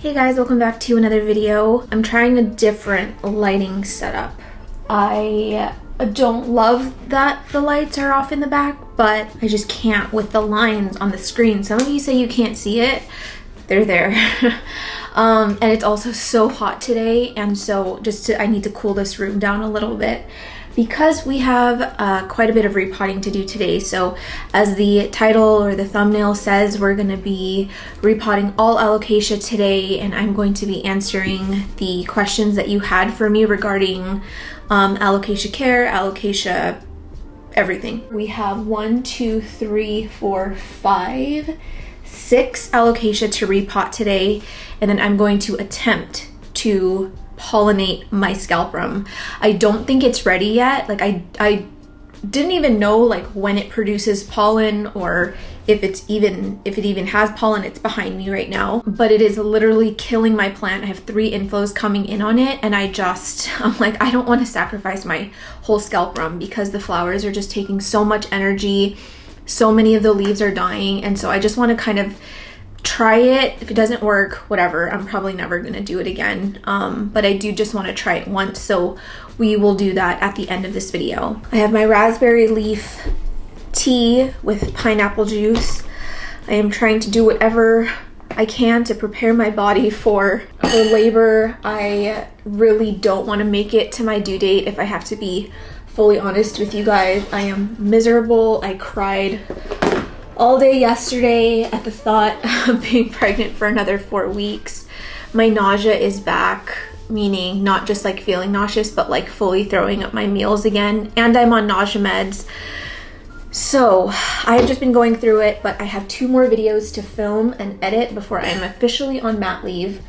Hey guys, welcome back to another video. I'm trying a different lighting setup. I don't love that the lights are off in the back, but I just can't with the lines on the screen. Some of you say you can't see it. They're there. And it's also so hot today, and so I need to cool this room down a little bit because we have quite a bit of repotting to do today. So as the title or the thumbnail says, we're going to be repotting all alocasia today, and I'm going to be answering the questions that you had for me regarding alocasia care, alocasia everything. We have 6 alocasia to repot today, and then I'm going to attempt to pollinate my scalprum. I don't think it's ready yet. Like I didn't even know like when it produces pollen or if it even has pollen. It's behind me right now, but it is literally killing my plant. I have 3 inflos coming in on it, and I'm like, I don't want to sacrifice my whole scalprum because the flowers are just taking so much energy. So many of the leaves are dying, and so I just want to kind of try it. If it doesn't work, whatever, I'm probably never going to do it again, but I do just want to try it once, so we will do that at the end of this video. I have my raspberry leaf tea with pineapple juice. I am trying to do whatever I can to prepare my body for labor. I really don't want to make it to my due date, if I have to be fully honest with you guys. I am miserable. I cried all day yesterday at the thought of being pregnant for another 4 weeks. My nausea is back, meaning not just like feeling nauseous, but like fully throwing up my meals again. And I'm on nausea meds. So I've just been going through it, but I have 2 more videos to film and edit before I am officially on mat leave,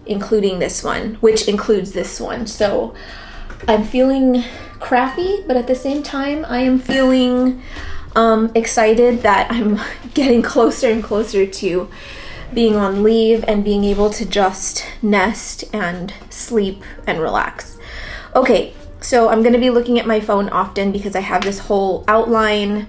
including this one, which includes this one. So I'm feeling crappy, but at the same time, I am feeling excited that I'm getting closer and closer to being on leave and being able to just nest and sleep and relax. Okay, so I'm going to be looking at my phone often because I have this whole outline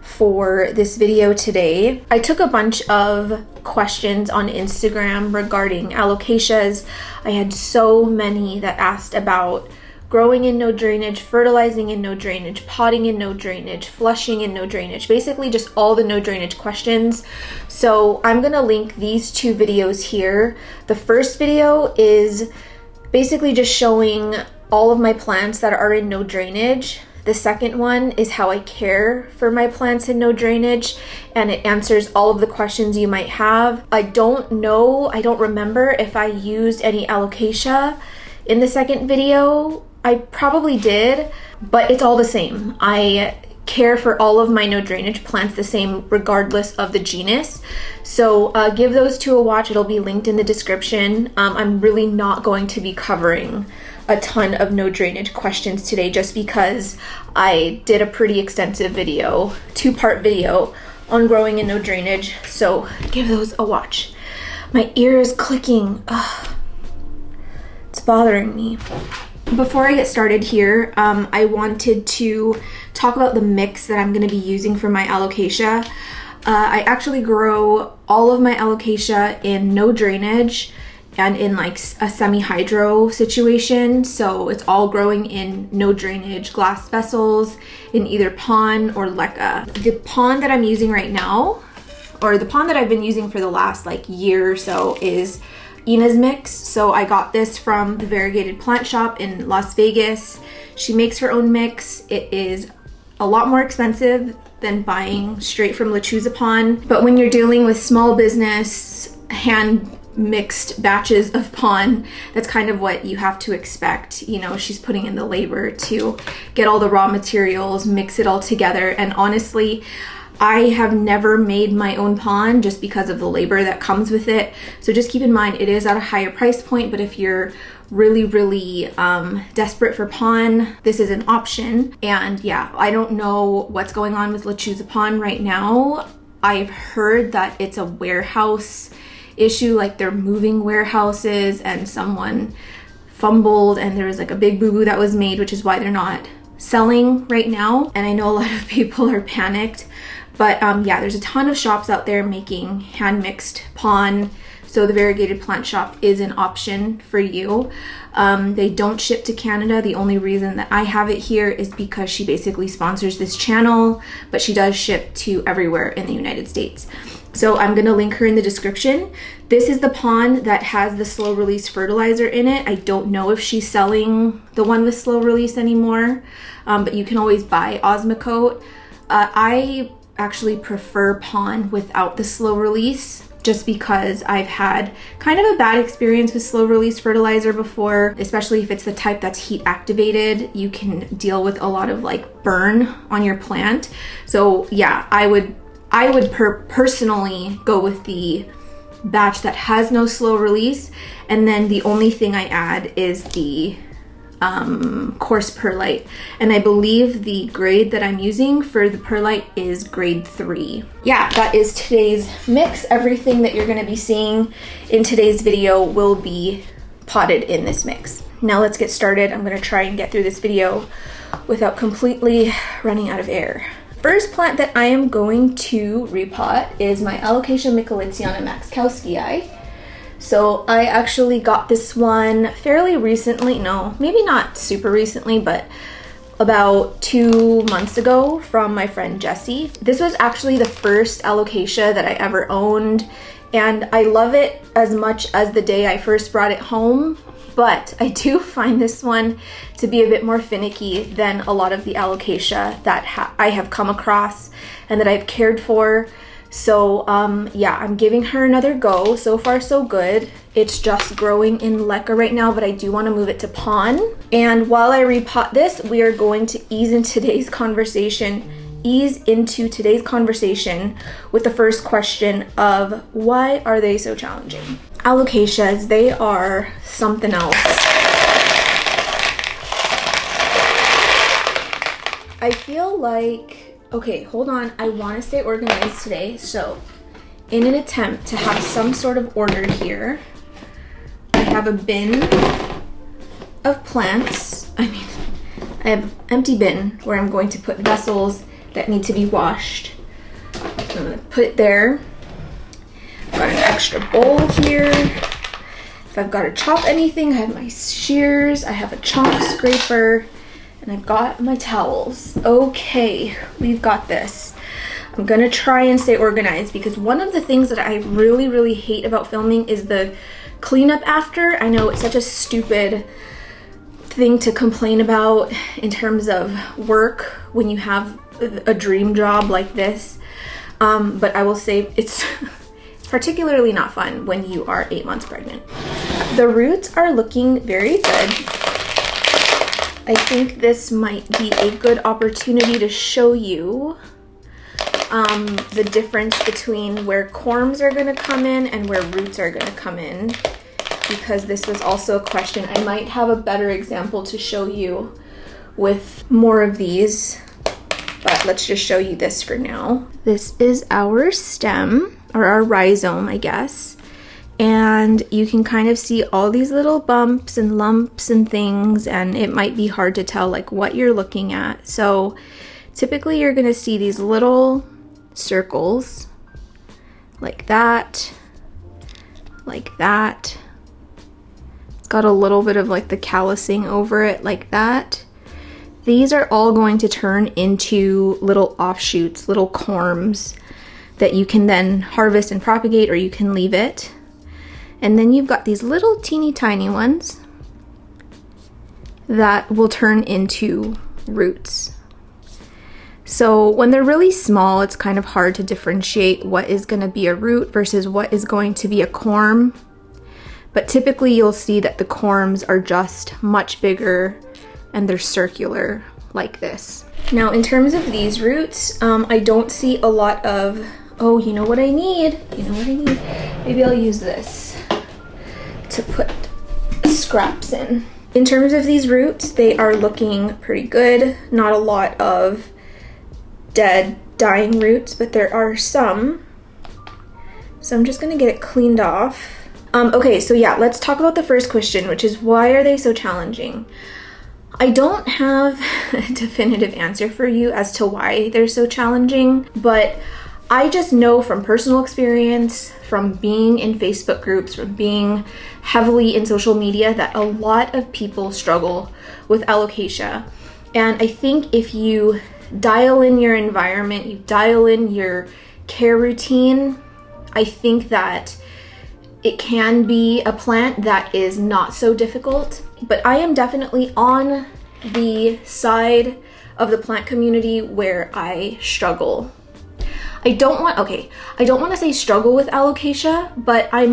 for this video today. I took a bunch of questions on Instagram regarding alocasias. I had so many that asked about growing in no drainage, fertilizing in no drainage, potting in no drainage, flushing in no drainage, basically just all the no drainage questions. So I'm gonna link these 2 videos here. The first video is basically just showing all of my plants that are in no drainage. The second one is how I care for my plants in no drainage, and it answers all of the questions you might have. I don't remember if I used any alocasia in the second video. I probably did, but it's all the same. I care for all of my no drainage plants the same regardless of the genus. So give those 2 a watch. It'll be linked in the description. I'm really not going to be covering a ton of no drainage questions today just because I did a pretty extensive video, 2-part video on growing in no drainage. So give those a watch. My ear is clicking. Ugh. It's bothering me. Before I get started here, I wanted to talk about the mix that I'm going to be using for my alocasia. I actually grow all of my alocasia in no drainage and in like a semi-hydro situation. So it's all growing in no drainage glass vessels in either pond or leca. The pond that I'm using right now, or the pond that I've been using for the last like year or so, is Ina's mix. So I got this from the variegated plant shop in Las Vegas. She makes her own mix. It is a lot more expensive than buying straight from lechuzapon, but when you're dealing with small business hand mixed batches of pon, that's kind of what you have to expect. You know, she's putting in the labor to get all the raw materials, mix it all together, and honestly, I have never made my own pon just because of the labor that comes with it. So just keep in mind, it is at a higher price point, but if you're really desperate for pon, this is an option. And yeah, I don't know what's going on with lechuzapon right now. I've heard that it's a warehouse issue, like they're moving warehouses and someone fumbled and there was like a big boo-boo that was made, which is why they're not selling right now. And I know a lot of people are panicked. But yeah, there's a ton of shops out there making hand-mixed pon. So the variegated plant shop is an option for you. They don't ship to Canada. The only reason that I have it here is because she basically sponsors this channel, but she does ship to everywhere in the United States. So I'm gonna link her in the description. This is the pond that has the slow release fertilizer in it. I don't know if she's selling the one with slow release anymore, but you can always buy Osmocote. I actually prefer pond without the slow release, just because I've had kind of a bad experience with slow release fertilizer before, especially if it's the type that's heat activated. You can deal with a lot of like burn on your plant. So yeah, I would personally go with the batch that has no slow release, and then the only thing I add is the coarse perlite, and I believe the grade that I'm using for the perlite is grade 3. Yeah, that is today's mix. Everything that you're going to be seeing in today's video will be potted in this mix. Now let's get started. I'm going to try and get through this video without completely running out of air. First plant that I am going to repot is my alocasia micholitziana maxkowskii. So I actually got this one fairly recently. No, maybe not super recently, but about 2 months ago from my friend Jessie. This was actually the first alocasia that I ever owned, and I love it as much as the day I first brought it home, but I do find this one to be a bit more finicky than a lot of the alocasia that I have come across and that I've cared for. So yeah, I'm giving her another go. So far so good. It's just growing in leca right now, but I do want to move it to pond. And while I repot this, we are going to ease into today's conversation with the first question of, why are they so challenging? Alocasias, they are something else. I feel like, okay, hold on. I want to stay organized today. So in an attempt to have some sort of order here, I have a bin of plants. I have an empty bin where I'm going to put vessels that need to be washed. I'm going to put it there. I've got an extra bowl here. If I've got to chop anything, I have my shears, I have a chalk scraper, and I've got my towels. Okay, we've got this. I'm gonna try and stay organized, because one of the things that I really, really hate about filming is the cleanup after. I know it's such a stupid thing to complain about in terms of work when you have a dream job like this, but I will say it's particularly not fun when you are 8 months pregnant. The roots are looking very good. I think this might be a good opportunity to show you the difference between where corms are going to come in and where roots are going to come in, because this was also a question. I might have a better example to show you with more of these, but let's just show you this for now. This is our stem, or our rhizome, I guess. And you can kind of see all these little bumps and lumps and things, and it might be hard to tell like what you're looking at. So typically you're gonna see these little circles like that, like that. It's got a little bit of like the callousing over it like that. These are all going to turn into little offshoots, little corms that you can then harvest and propagate, or you can leave it. And then you've got these little teeny tiny ones that will turn into roots. So when they're really small, it's kind of hard to differentiate what is going to be a root versus what is going to be a corm. But typically you'll see that the corms are just much bigger and they're circular like this. Now in terms of these roots, I don't see a lot of, oh, you know what I need? You know what I need? Maybe I'll use this to put scraps in. In terms of these roots, they are looking pretty good. Not a lot of dead, dying roots, but there are some. So I'm just gonna get it cleaned off. Okay, so yeah, let's talk about the first question, which is, why are they so challenging? I don't have a definitive answer for you as to why they're so challenging, but I just know from personal experience, from being in Facebook groups, from being heavily in social media, that a lot of people struggle with alocasia. And I think if you dial in your environment, you dial in your care routine, I think that it can be a plant that is not so difficult. But I am definitely on the side of the plant community where I struggle. I don't want to say struggle with alocasia, but I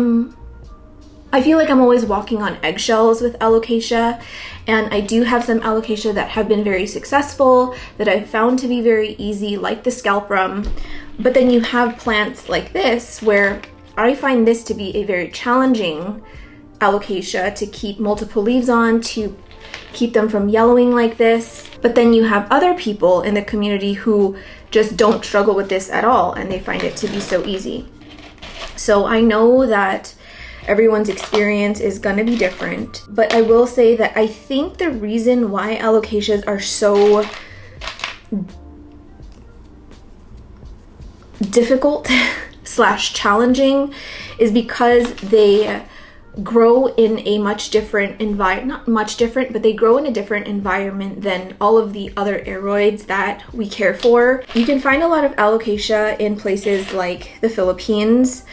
feel like I'm always walking on eggshells with alocasia, and I do have some alocasia that have been very successful, that I've found to be very easy, like the scalprum. But then you have plants like this where I find this to be a very challenging alocasia to keep multiple leaves on, to keep them from yellowing like this. But then you have other people in the community who just don't struggle with this at all, and they find it to be so easy. So I know that everyone's experience is gonna be different, but I will say that I think the reason why alocasias are so difficult slash challenging is because they grow in a much different environment, not much different, but they grow in a different environment than all of the other aroids that we care for. You can find a lot of alocasia in places like the Philippines.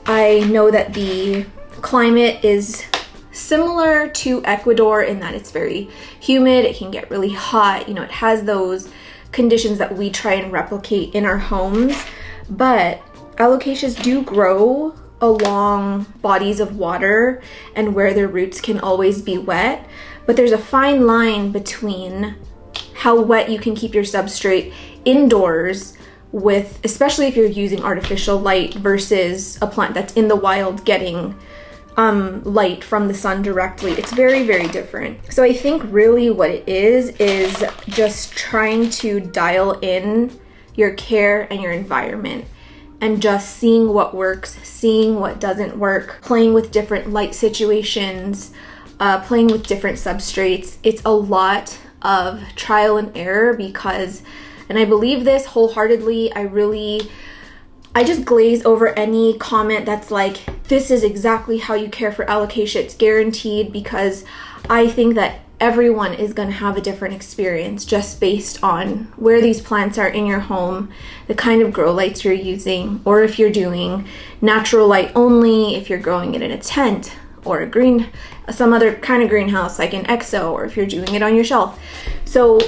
I know that the climate is similar to Ecuador in that it's very humid, it can get really hot, you know, it has those conditions that we try and replicate in our homes, but alocasias do grow along bodies of water and where their roots can always be wet, but there's a fine line between how wet you can keep your substrate indoors with, especially if you're using artificial light, versus a plant that's in the wild getting light from the sun directly. It's very, very different. So I think really what it is just trying to dial in your care and your environment and just seeing what works, seeing what doesn't work, playing with different light situations, playing with different substrates. It's a lot of trial and error because, and I believe this wholeheartedly, I just glaze over any comment that's like, this is exactly how you care for alocasia, it's guaranteed, because I think that everyone is going to have a different experience just based on where these plants are in your home, the kind of grow lights you're using, or if you're doing natural light only, if you're growing it in a tent or some other kind of greenhouse like an exo, or if you're doing it on your shelf. So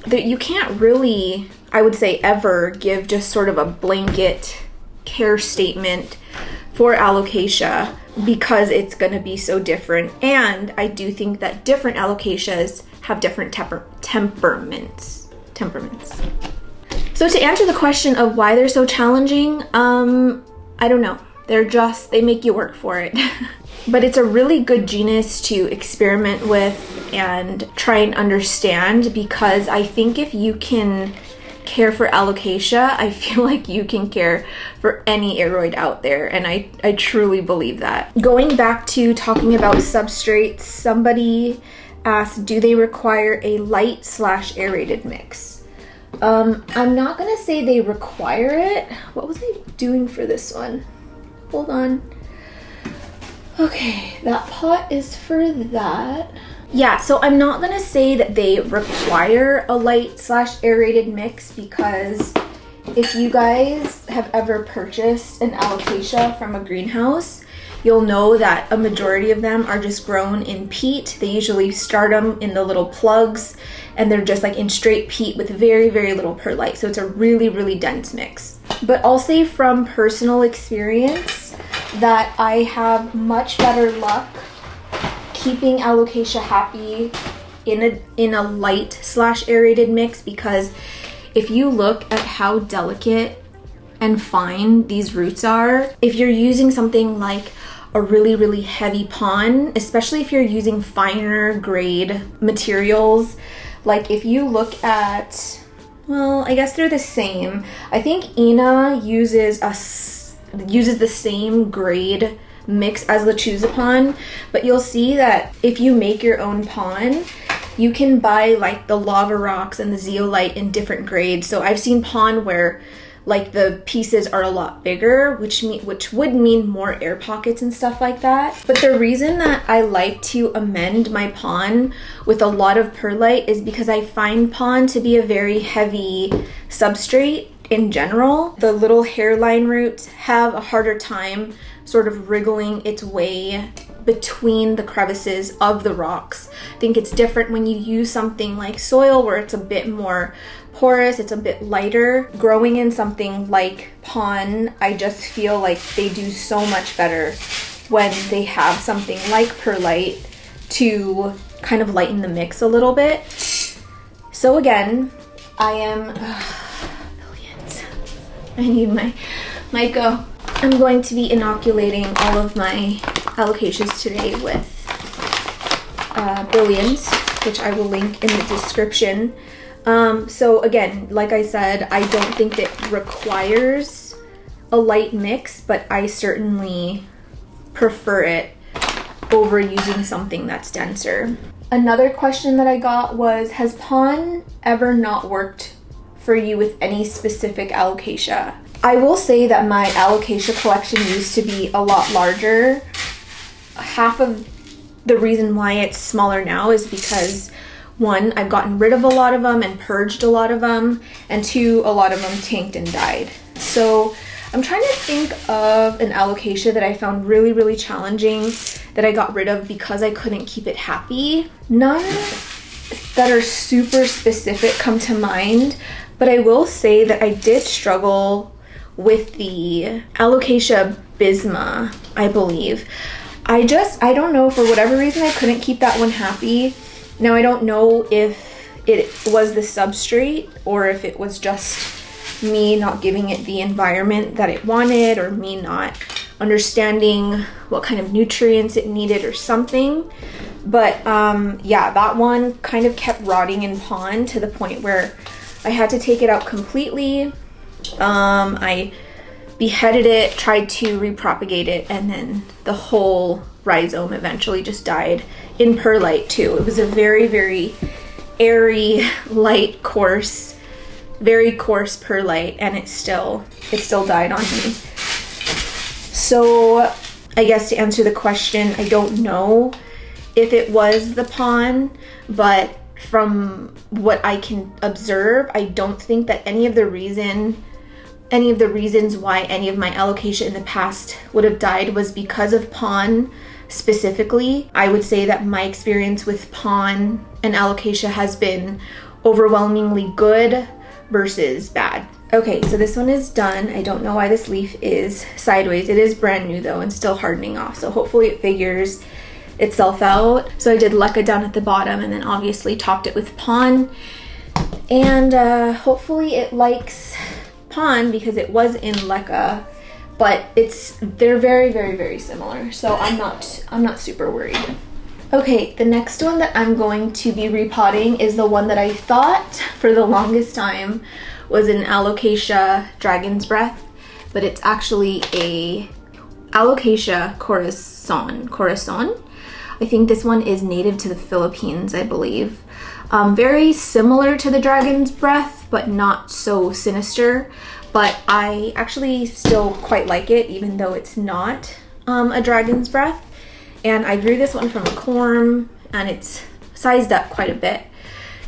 that you can't really, I would say, ever give just sort of a blanket care statement for alocasia because it's going to be so different. And I do think that different alocasias have different temperaments. So to answer the question of why they're so challenging, I don't know. They make you work for it. But it's a really good genus to experiment with and try and understand, because I think if you can care for alocasia, I feel like you can care for any aroid out there, and I truly believe that. Going back to talking about substrates, somebody asked, do they require a light/aerated mix? I'm not gonna say they require it. What was I doing for this one? Hold on. Okay, that pot is for that. Yeah, so I'm not gonna say that they require a light/aerated mix, because if you guys have ever purchased an alocasia from a greenhouse, you'll know that a majority of them are just grown in peat. They usually start them in the little plugs, and they're just like in straight peat with very, very little perlite. So it's a really, really dense mix. But I'll say from personal experience that I have much better luck keeping alocasia happy in a light/aerated mix, because if you look at how delicate and fine these roots are, if you're using something like a really, really heavy pon, especially if you're using finer grade materials, like if you look at, well, I guess they're the same. I think Ina uses the same grade mix as lechuzapon, but you'll see that if you make your own pon, you can buy like the lava rocks and the zeolite in different grades. So I've seen pon where like the pieces are a lot bigger, which would mean more air pockets and stuff like that. But the reason that I like to amend my pon with a lot of perlite is because I find pon to be a very heavy substrate in general. The little hairline roots have a harder time sort of wriggling its way between the crevices of the rocks. I think it's different when you use something like soil where it's a bit more porous, it's a bit lighter. Growing in something like pon, I just feel like they do so much better when they have something like perlite to kind of lighten the mix a little bit. So again, I am billions. I need my go. I'm going to be inoculating all of my alocasias today with billions, which I will link in the description. So again, like I said, I don't think that requires a light mix, but I certainly prefer it over using something that's denser. Another question that I got was, has pon ever not worked for you with any specific alocasia? I will say that my alocasia collection used to be a lot larger. Half of the reason why it's smaller now is because, one, I've gotten rid of a lot of them and purged a lot of them, and two, a lot of them tanked and died. So I'm trying to think of an alocasia that I found really, really challenging that I got rid of because I couldn't keep it happy. None that are super specific come to mind, but I will say that I did struggle with the alocasia bisma, I believe. I don't know, for whatever reason, I couldn't keep that one happy. Now, I don't know if it was the substrate or if it was just me not giving it the environment that it wanted, or me not understanding what kind of nutrients it needed or something. But yeah, that one kind of kept rotting in pon to the point where I had to take it out completely. I beheaded it, tried to repropagate it, and then the whole rhizome eventually just died in perlite too. It was a very, very airy, light, coarse, very coarse perlite, and it still died on me. So I guess to answer the question, I don't know if it was the pon, but from what I can observe, I don't think that any of the reasons why any of my alocasia in the past would have died was because of pon specifically. I would say that my experience with pon and alocasia has been overwhelmingly good versus bad. Okay, so this one is done. I don't know why this leaf is sideways. It is brand new though and still hardening off, so hopefully it figures itself out. So I did leca down at the bottom and then obviously topped it with pon, and hopefully it likes pon because it was in leca, but they're very, very, very similar, so I'm not super worried. Okay, the next one that I'm going to be repotting is the one that I thought for the longest time was an alocasia dragon's breath, but it's actually a alocasia corazon. I think this one is native to the Philippines, I believe. Very similar to the dragon's breath, but not so sinister. But I actually still quite like it, even though it's not a dragon's breath. And I grew this one from a corm, and it's sized up quite a bit.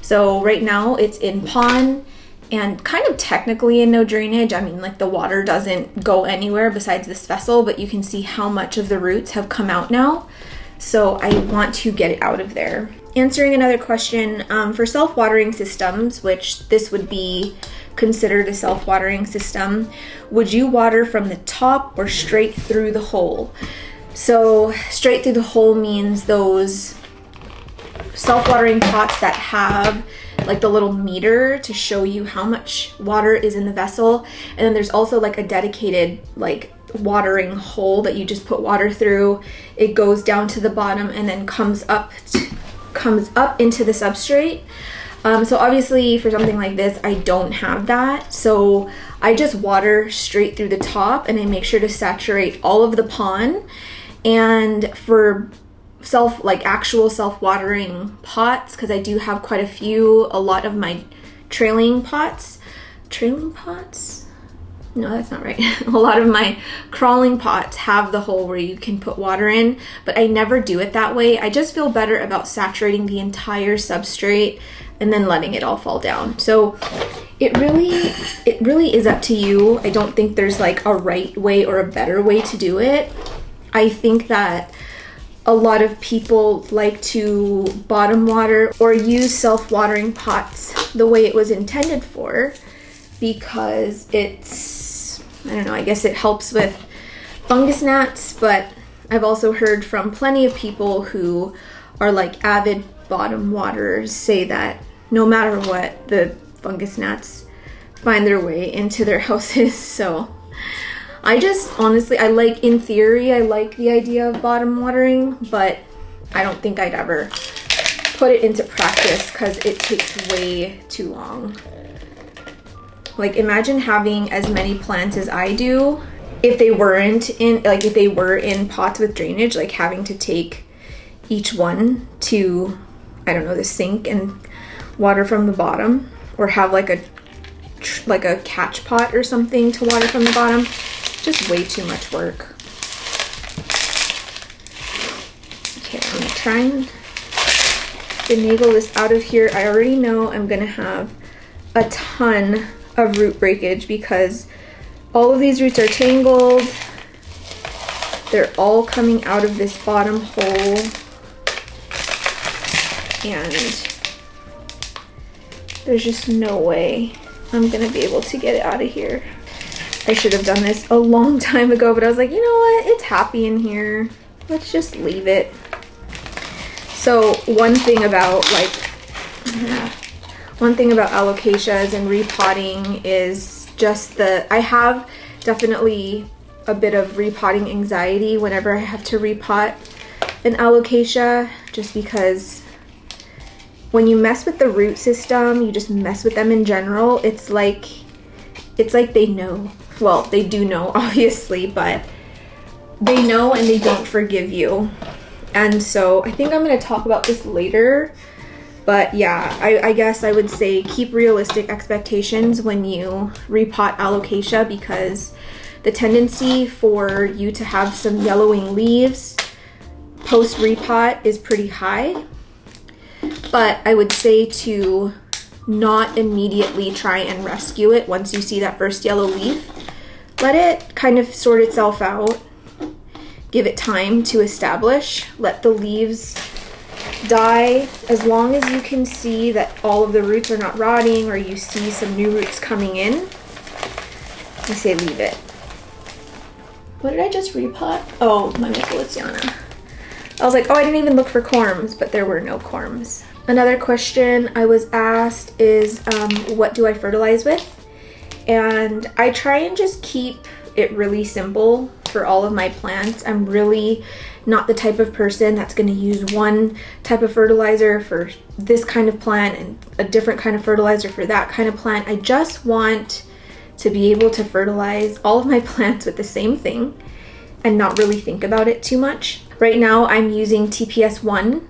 So right now it's in pon and kind of technically in no drainage. I mean, like, the water doesn't go anywhere besides this vessel, but you can see how much of the roots have come out now. So I want to get it out of there. Answering another question, for self-watering systems, which this would be considered a self-watering system, would you water from the top or straight through the hole? So straight through the hole means those self-watering pots that have like the little meter to show you how much water is in the vessel, and then there's also like a dedicated like watering hole that you just put water through. It goes down to the bottom and then comes up into the substrate. So obviously for something like this, I don't have that, so I just water straight through the top, and I make sure to saturate all of the pon. And for actual self-watering pots, because I do have quite a lot of my trailing pots, no, that's not right. A lot of my crawling pots have the hole where you can put water in, but I never do it that way. I just feel better about saturating the entire substrate and then letting it all fall down. So it really is up to you. I don't think there's like a right way or a better way to do it. I think that a lot of people like to bottom water or use self-watering pots the way it was intended for, because it's, I don't know, I guess it helps with fungus gnats, but I've also heard from plenty of people who are like avid bottom waterers say that no matter what, the fungus gnats find their way into their houses. So I just honestly, in theory, I like the idea of bottom watering, but I don't think I'd ever put it into practice because it takes way too long. Like, imagine having as many plants as I do. If they weren't in, like if they were in pots with drainage, like having to take each one to, I don't know, the sink and water from the bottom, or have like a catch pot or something to water from the bottom. Just way too much work. Okay, I'm gonna try and finagle this out of here. I already know I'm gonna have a ton of root breakage because all of these roots are tangled. They're all coming out of this bottom hole, and there's just no way I'm gonna be able to get it out of here. I should have done this a long time ago, but I was like, you know what? It's happy in here. Let's just leave it. So one thing about alocasias and repotting is just I have definitely a bit of repotting anxiety whenever I have to repot an alocasia, just because when you mess with the root system, you just mess with them in general. It's like they know. Well, they do know, obviously, but they know and they don't forgive you. And so I think I'm going to talk about this later. But yeah, I guess I would say keep realistic expectations when you repot alocasia, because the tendency for you to have some yellowing leaves post repot is pretty high. But I would say to not immediately try and rescue it once you see that first yellow leaf. Let it kind of sort itself out. Give it time to establish. Let the leaves die. As long as you can see that all of the roots are not rotting, or you see some new roots coming in, I say leave it. What did I just repot? Oh, my micholitziana. I was like, oh, I didn't even look for corms, but there were no corms. Another question I was asked is, what do I fertilize with? And I try and just keep it really simple for all of my plants. I'm really not the type of person that's going to use one type of fertilizer for this kind of plant and a different kind of fertilizer for that kind of plant. I just want to be able to fertilize all of my plants with the same thing and not really think about it too much. Right now I'm using TPS1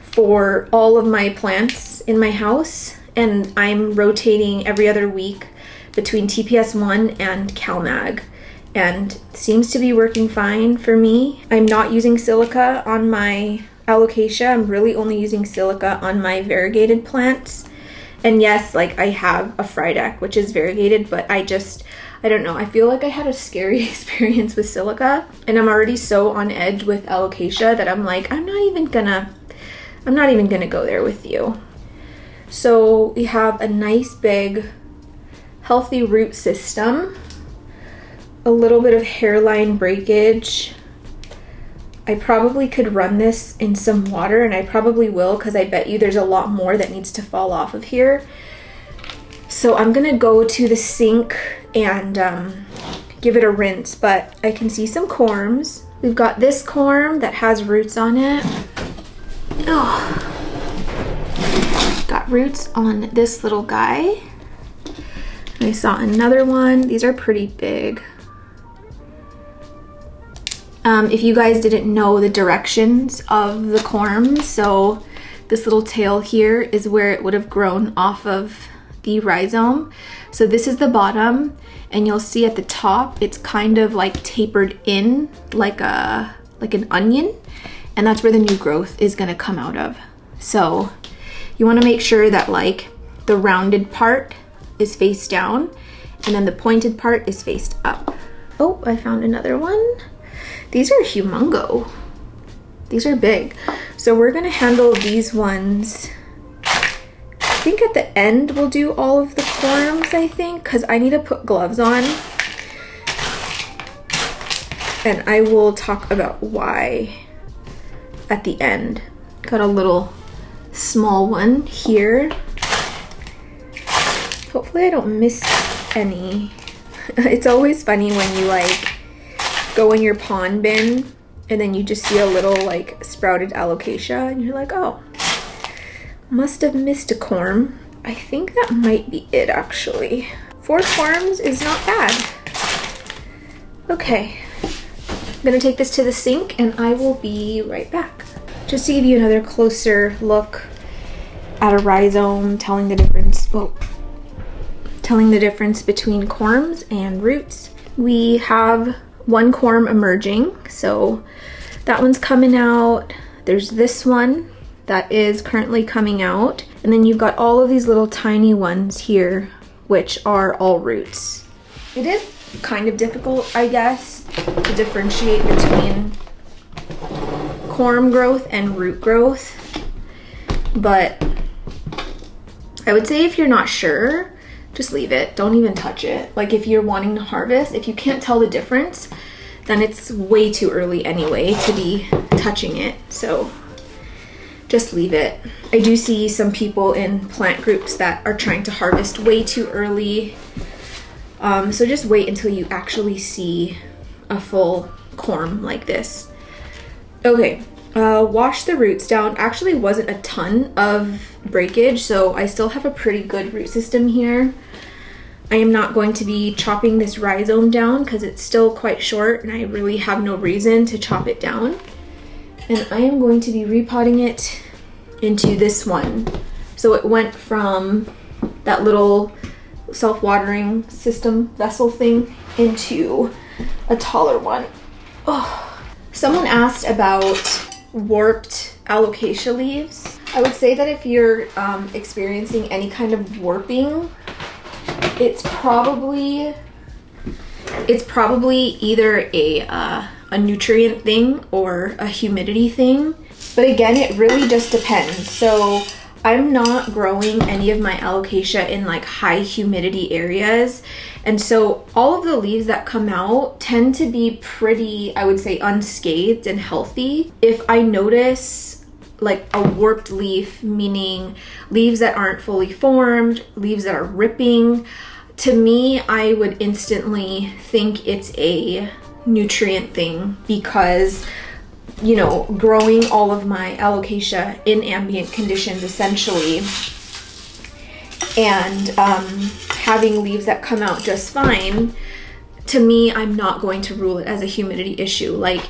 for all of my plants in my house, and I'm rotating every other week between TPS1 and CalMag, and seems to be working fine for me. I'm not using silica on my alocasia. I'm really only using silica on my variegated plants. And yes, like I have a frydek, which is variegated, but I don't know. I feel like I had a scary experience with silica, and I'm already so on edge with alocasia that I'm like, I'm not even gonna go there with you. So we have a nice big healthy root system, a little bit of hairline breakage. I probably could run this in some water, and I probably will, because I bet you there's a lot more that needs to fall off of here. So I'm gonna go to the sink and give it a rinse, but I can see some corms. We've got this corm that has roots on it. Oh, got roots on this little guy. I saw another one. These are pretty big. If you guys didn't know the directions of the corm, so this little tail here is where it would have grown off of the rhizome. So this is the bottom, and you'll see at the top it's kind of like tapered in like an onion, and that's where the new growth is going to come out of. So you want to make sure that like the rounded part is face down and then the pointed part is faced up. Oh, I found another one. These are humongo. These are big. So we're gonna handle these ones. I think at the end we'll do all of the corms, I think, because I need to put gloves on. And I will talk about why at the end. Got a little small one here. Hopefully I don't miss any. It's always funny when you like go in your pond bin and then you just see a little like sprouted alocasia and you're like, oh, must have missed a corm. I think that might be it actually. 4 corms is not bad. Okay, I'm gonna take this to the sink and I will be right back. Just to give you another closer look at a rhizome, telling the difference, well, telling the difference between corms and roots. We have one corm emerging, so that one's coming out. There's this one that is currently coming out, and then you've got all of these little tiny ones here, which are all roots. It is kind of difficult, I guess, to differentiate between corm growth and root growth, but I would say if you're not sure, just leave it. Don't even touch it. Like if you're wanting to harvest, if you can't tell the difference, then it's way too early anyway to be touching it. So just leave it. I do see some people in plant groups that are trying to harvest way too early. So just wait until you actually see a full corm like this. Okay, wash the roots down. Actually wasn't a ton of breakage, so I still have a pretty good root system here. I am not going to be chopping this rhizome down because it's still quite short and I really have no reason to chop it down. And I am going to be repotting it into this one. So it went from that little self-watering system vessel thing into a taller one. Oh. Someone asked about warped alocasia leaves. I would say that if you're experiencing any kind of warping, it's probably either a nutrient thing or a humidity thing. But again, it really just depends. So I'm not growing any of my alocasia in like high humidity areas. And so all of the leaves that come out tend to be pretty, I would say, unscathed and healthy. If I notice like a warped leaf, meaning leaves that aren't fully formed, leaves that are ripping, to me, I would instantly think it's a nutrient thing because, you know, growing all of my alocasia in ambient conditions essentially, and having leaves that come out just fine, to me, I'm not going to rule it as a humidity issue. Like,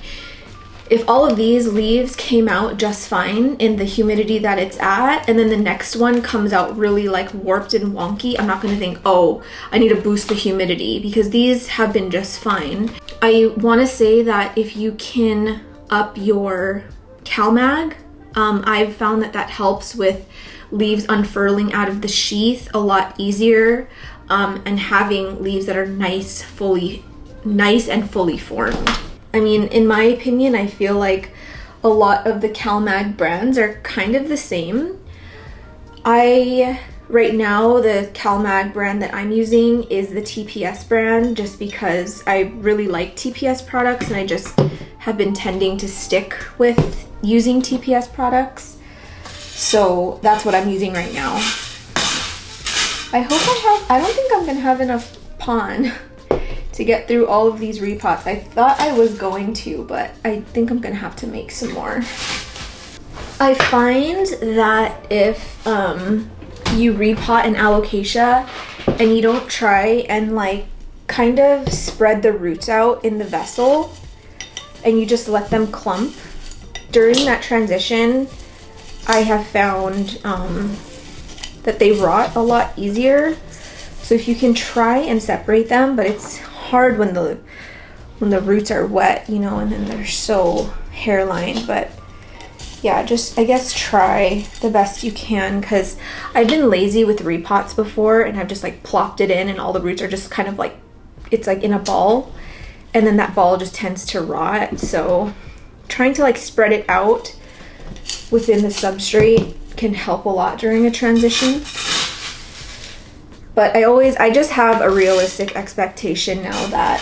if all of these leaves came out just fine in the humidity that it's at, and then the next one comes out really like warped and wonky, I'm not going to think, oh, I need to boost the humidity, because these have been just fine. I want to say that if you can up your CalMag, I've found that that helps with leaves unfurling out of the sheath a lot easier, and having leaves that are nice and fully formed. I mean, in my opinion, I feel like a lot of the CalMag brands are kind of the same. Right now, the CalMag brand that I'm using is the TPS brand, just because I really like TPS products and I just have been tending to stick with using TPS products. So that's what I'm using right now. I don't think I'm gonna have enough pond to get through all of these repots. I thought I was going to, but I think I'm gonna have to make some more. I find that if you repot an alocasia and you don't try and like kind of spread the roots out in the vessel and you just let them clump, during that transition, I have found that that they rot a lot easier. So if you can try and separate them, but it's hard when the roots are wet, you know, and then they're so hairline. But yeah, just I guess try the best you can, because I've been lazy with repots before and I've just like plopped it in and all the roots are just kind of like, it's like in a ball, and then that ball just tends to rot. So trying to like spread it out within the substrate can help a lot during a transition. But I just have a realistic expectation now that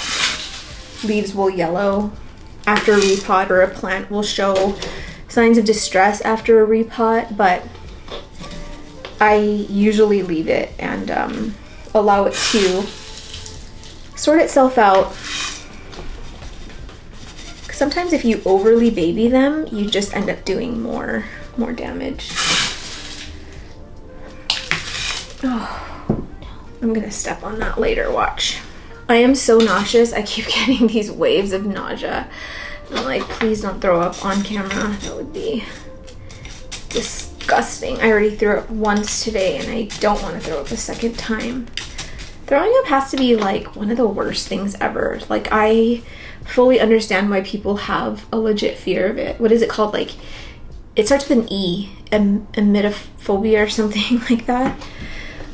leaves will yellow after a repot, or a plant will show signs of distress after a repot, but I usually leave it and allow it to sort itself out. Sometimes if you overly baby them, you just end up doing more damage. Oh, I'm gonna step on that later, watch. I am so nauseous, I keep getting these waves of nausea. I'm like, please don't throw up on camera. That would be disgusting. I already threw up once today and I don't want to throw up a second time. Throwing up has to be like one of the worst things ever. Like, I fully understand why people have a legit fear of it. What is it called? Like, it starts with an E, emetophobia or something like that.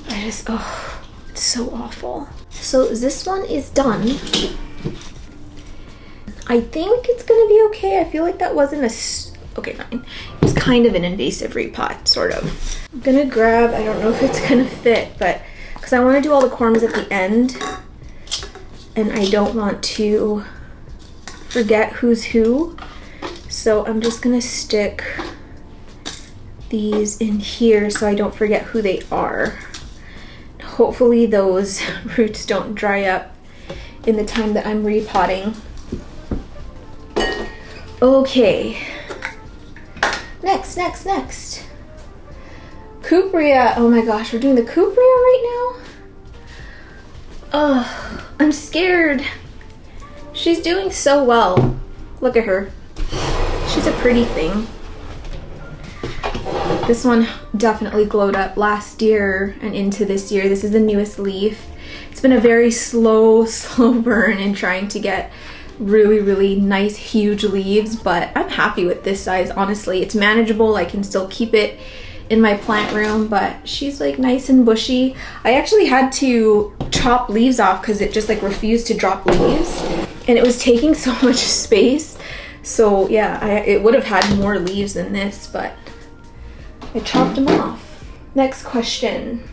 I just, oh, it's so awful. So this one is done. I think it's gonna be okay. I feel like that wasn't okay, fine. It was kind of an invasive repot, sort of. I'm gonna grab, I don't know if it's gonna fit, but because I want to do all the corms at the end and I don't want to forget who's who. So I'm just gonna stick these in here so I don't forget who they are. Hopefully those roots don't dry up in the time that I'm repotting. Okay, next. Cuprea, oh my gosh, we're doing the cuprea right now? Oh, I'm scared. She's doing so well. Look at her. She's a pretty thing. This one definitely glowed up last year and into this year. This is the newest leaf. It's been a very slow burn in trying to get really nice huge leaves, but I'm happy with this size. Honestly, it's manageable. I can still keep it in my plant room, but she's like nice and bushy. I actually had to chop leaves off because it just like refused to drop leaves and it was taking so much space. So yeah, it would have had more leaves than this, but I chopped them off. Next question.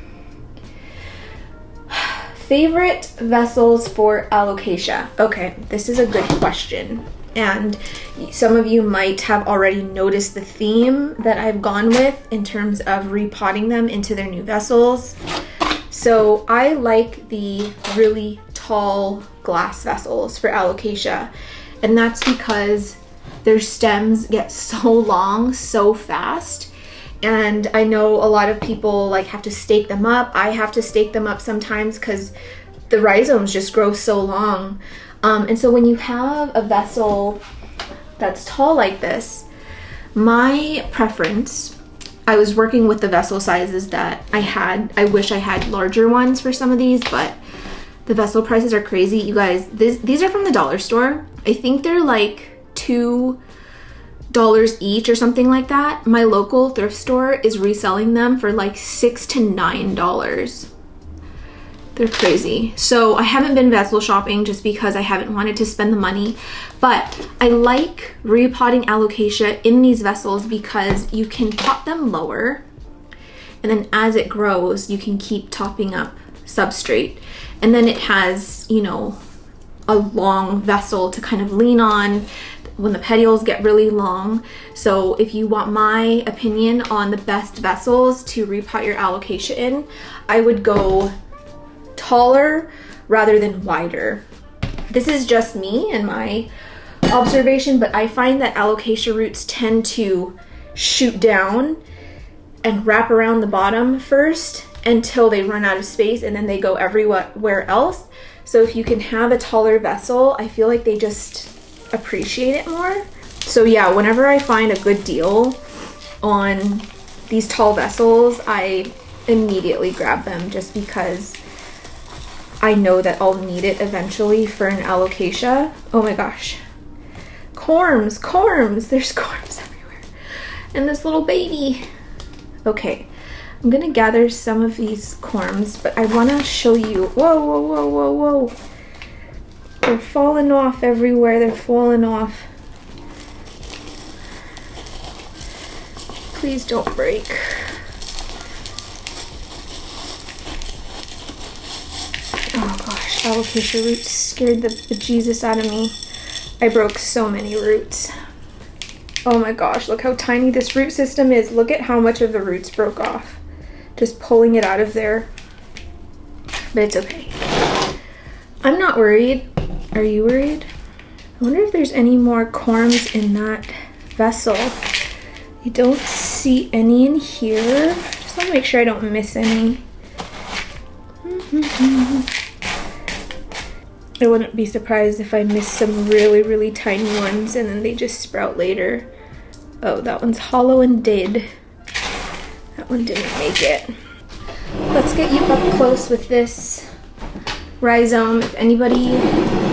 Favorite vessels for alocasia? Okay, this is a good question. And some of you might have already noticed the theme that I've gone with in terms of repotting them into their new vessels. So I like the really tall glass vessels for alocasia. And that's because their stems get so long so fast. And I know a lot of people like have to stake them up. I have to stake them up sometimes because the rhizomes just grow so long. And so when you have a vessel that's tall like this, my preference, I was working with the vessel sizes that I had. I wish I had larger ones for some of these, but the vessel prices are crazy. You guys, these are from the dollar store. I think they're like $2 each or something like that. My local thrift store is reselling them for like $6 to $9. They're crazy. So I haven't been vessel shopping just because I haven't wanted to spend the money, but I like repotting alocasia in these vessels because you can pot them lower and then as it grows you can keep topping up substrate, and then it has, you know, a long vessel to kind of lean on when the petioles get really long. So if you want my opinion on the best vessels to repot your alocasia in, I would go taller rather than wider. This is just me and my observation, but I find that alocasia roots tend to shoot down and wrap around the bottom first until they run out of space, and then they go everywhere else. So if you can have a taller vessel, I feel like they just appreciate it more. So yeah, whenever I find a good deal on these tall vessels, I immediately grab them just because I know that I'll need it eventually for an alocasia. Oh my gosh. Corms, corms, there's corms everywhere. And this little baby. Okay, I'm gonna gather some of these corms, but I wanna show you, whoa, whoa, whoa, whoa, whoa. They're falling off everywhere, they're falling off. Please don't break. Oh gosh, alocasia roots scared the bejesus out of me. I broke so many roots. Oh my gosh, look how tiny this root system is. Look at how much of the roots broke off. Just pulling it out of there. But it's okay. I'm not worried. Are you worried? I wonder if there's any more corms in that vessel. I don't see any in here. Just want to make sure I don't miss any. I wouldn't be surprised if I missed some really, really tiny ones and then they just sprout later. Oh, that one's hollow and dead. That one didn't make it. Let's get you up close with this rhizome. If anybody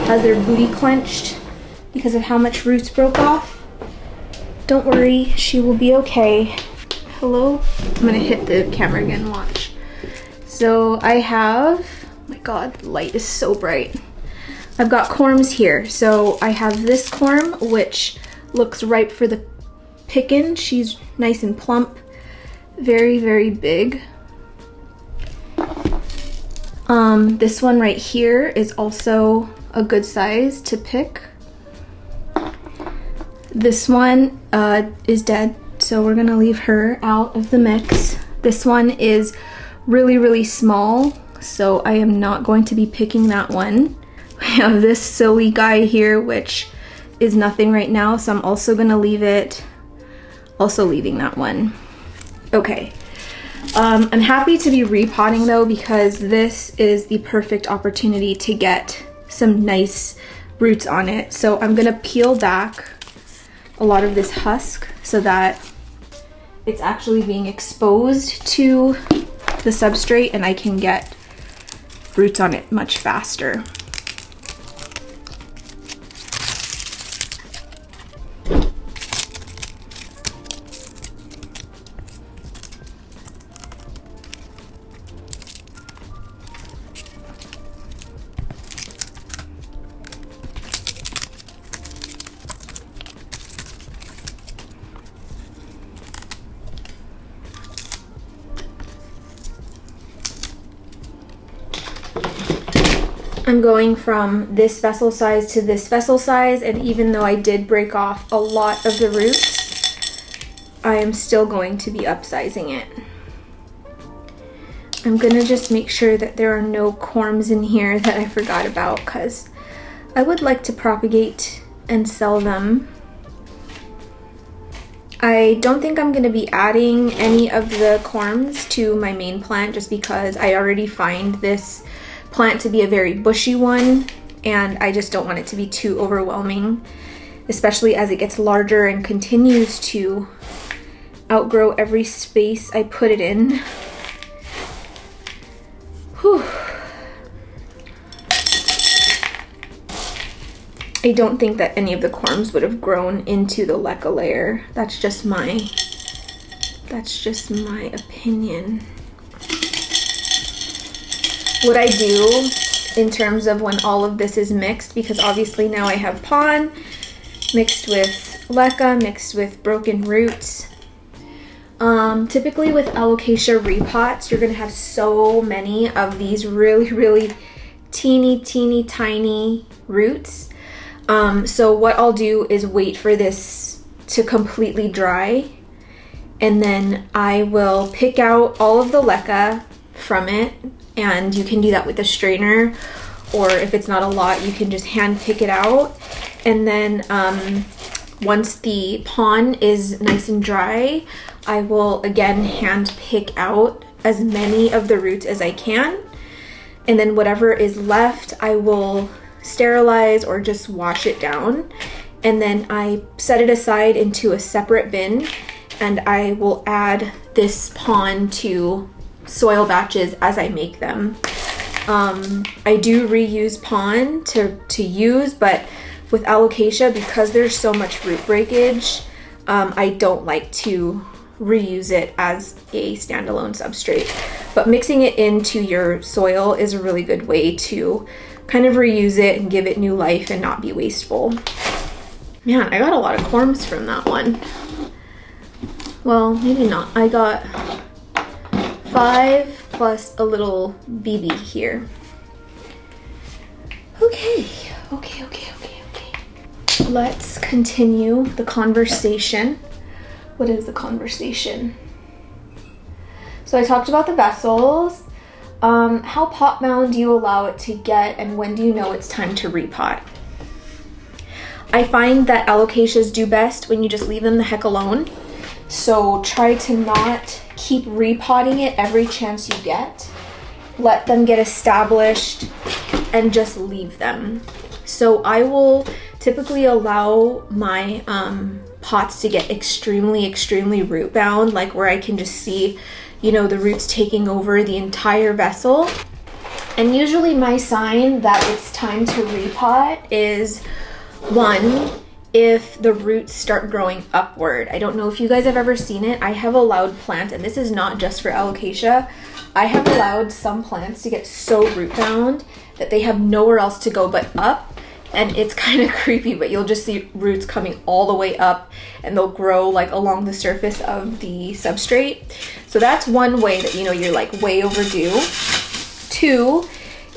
has their booty clenched because of how much roots broke off, don't worry, she will be okay. Hello? I'm gonna hit the camera again, watch. So I have, oh my god, the light is so bright. I've got corms here. So I have this corm, which looks ripe for the picking. She's nice and plump, very, very big. This one right here is also a good size to pick. This one is dead, so we're gonna leave her out of the mix. This one is really, really small, so I am not going to be picking that one. We have this silly guy here, which is nothing right now, so I'm also gonna leave it. Also leaving that one. Okay. I'm happy to be repotting though, because this is the perfect opportunity to get some nice roots on it. So I'm gonna peel back a lot of this husk so that it's actually being exposed to the substrate and I can get roots on it much faster. I'm going from this vessel size to this vessel size, and even though I did break off a lot of the roots, I am still going to be upsizing it. I'm gonna just make sure that there are no corms in here that I forgot about, because I would like to propagate and sell them. I don't think I'm gonna be adding any of the corms to my main plant just because I already find this plant to be a very bushy one and I just don't want it to be too overwhelming, especially as it gets larger and continues to outgrow every space I put it in. Whew. I don't think that any of the corms would have grown into the leca layer. That's just my opinion. What I do in terms of when all of this is mixed, because obviously now I have pon mixed with leca, mixed with broken roots. Typically with alocasia repots, you're gonna have so many of these really, really teeny tiny roots. So what I'll do is wait for this to completely dry, and then I will pick out all of the leca from it, and you can do that with a strainer, or if it's not a lot, you can just hand pick it out. And then once the pon is nice and dry, I will again hand pick out as many of the roots as I can, and then whatever is left I will sterilize or just wash it down, and then I set it aside into a separate bin, and I will add this pon to soil batches as I make them. I do reuse pon to use, but with alocasia, because there's so much root breakage, I don't like to reuse it as a standalone substrate. But mixing it into your soil is a really good way to kind of reuse it and give it new life and not be wasteful. Man, I got a lot of corms from that one. Well, maybe not. I got 5 plus a little BB here. Okay. Let's continue the conversation. What is the conversation? So I talked about the vessels. How pot bound do you allow it to get, and when do you know it's time to repot? I find that alocasias do best when you just leave them the heck alone. So try to not keep repotting it every chance you get. Let them get established and just leave them. So I will typically allow my pots to get extremely root bound, like where I can just see, you know, the roots taking over the entire vessel. And usually my sign that it's time to repot is 1, if the roots start growing upward. I don't know if you guys have ever seen it. I have allowed plants, and this is not just for alocasia, I have allowed some plants to get so root bound that they have nowhere else to go but up. And it's kind of creepy, but you'll just see roots coming all the way up, and they'll grow like along the surface of the substrate. So that's one way that, you know, you're like way overdue. 2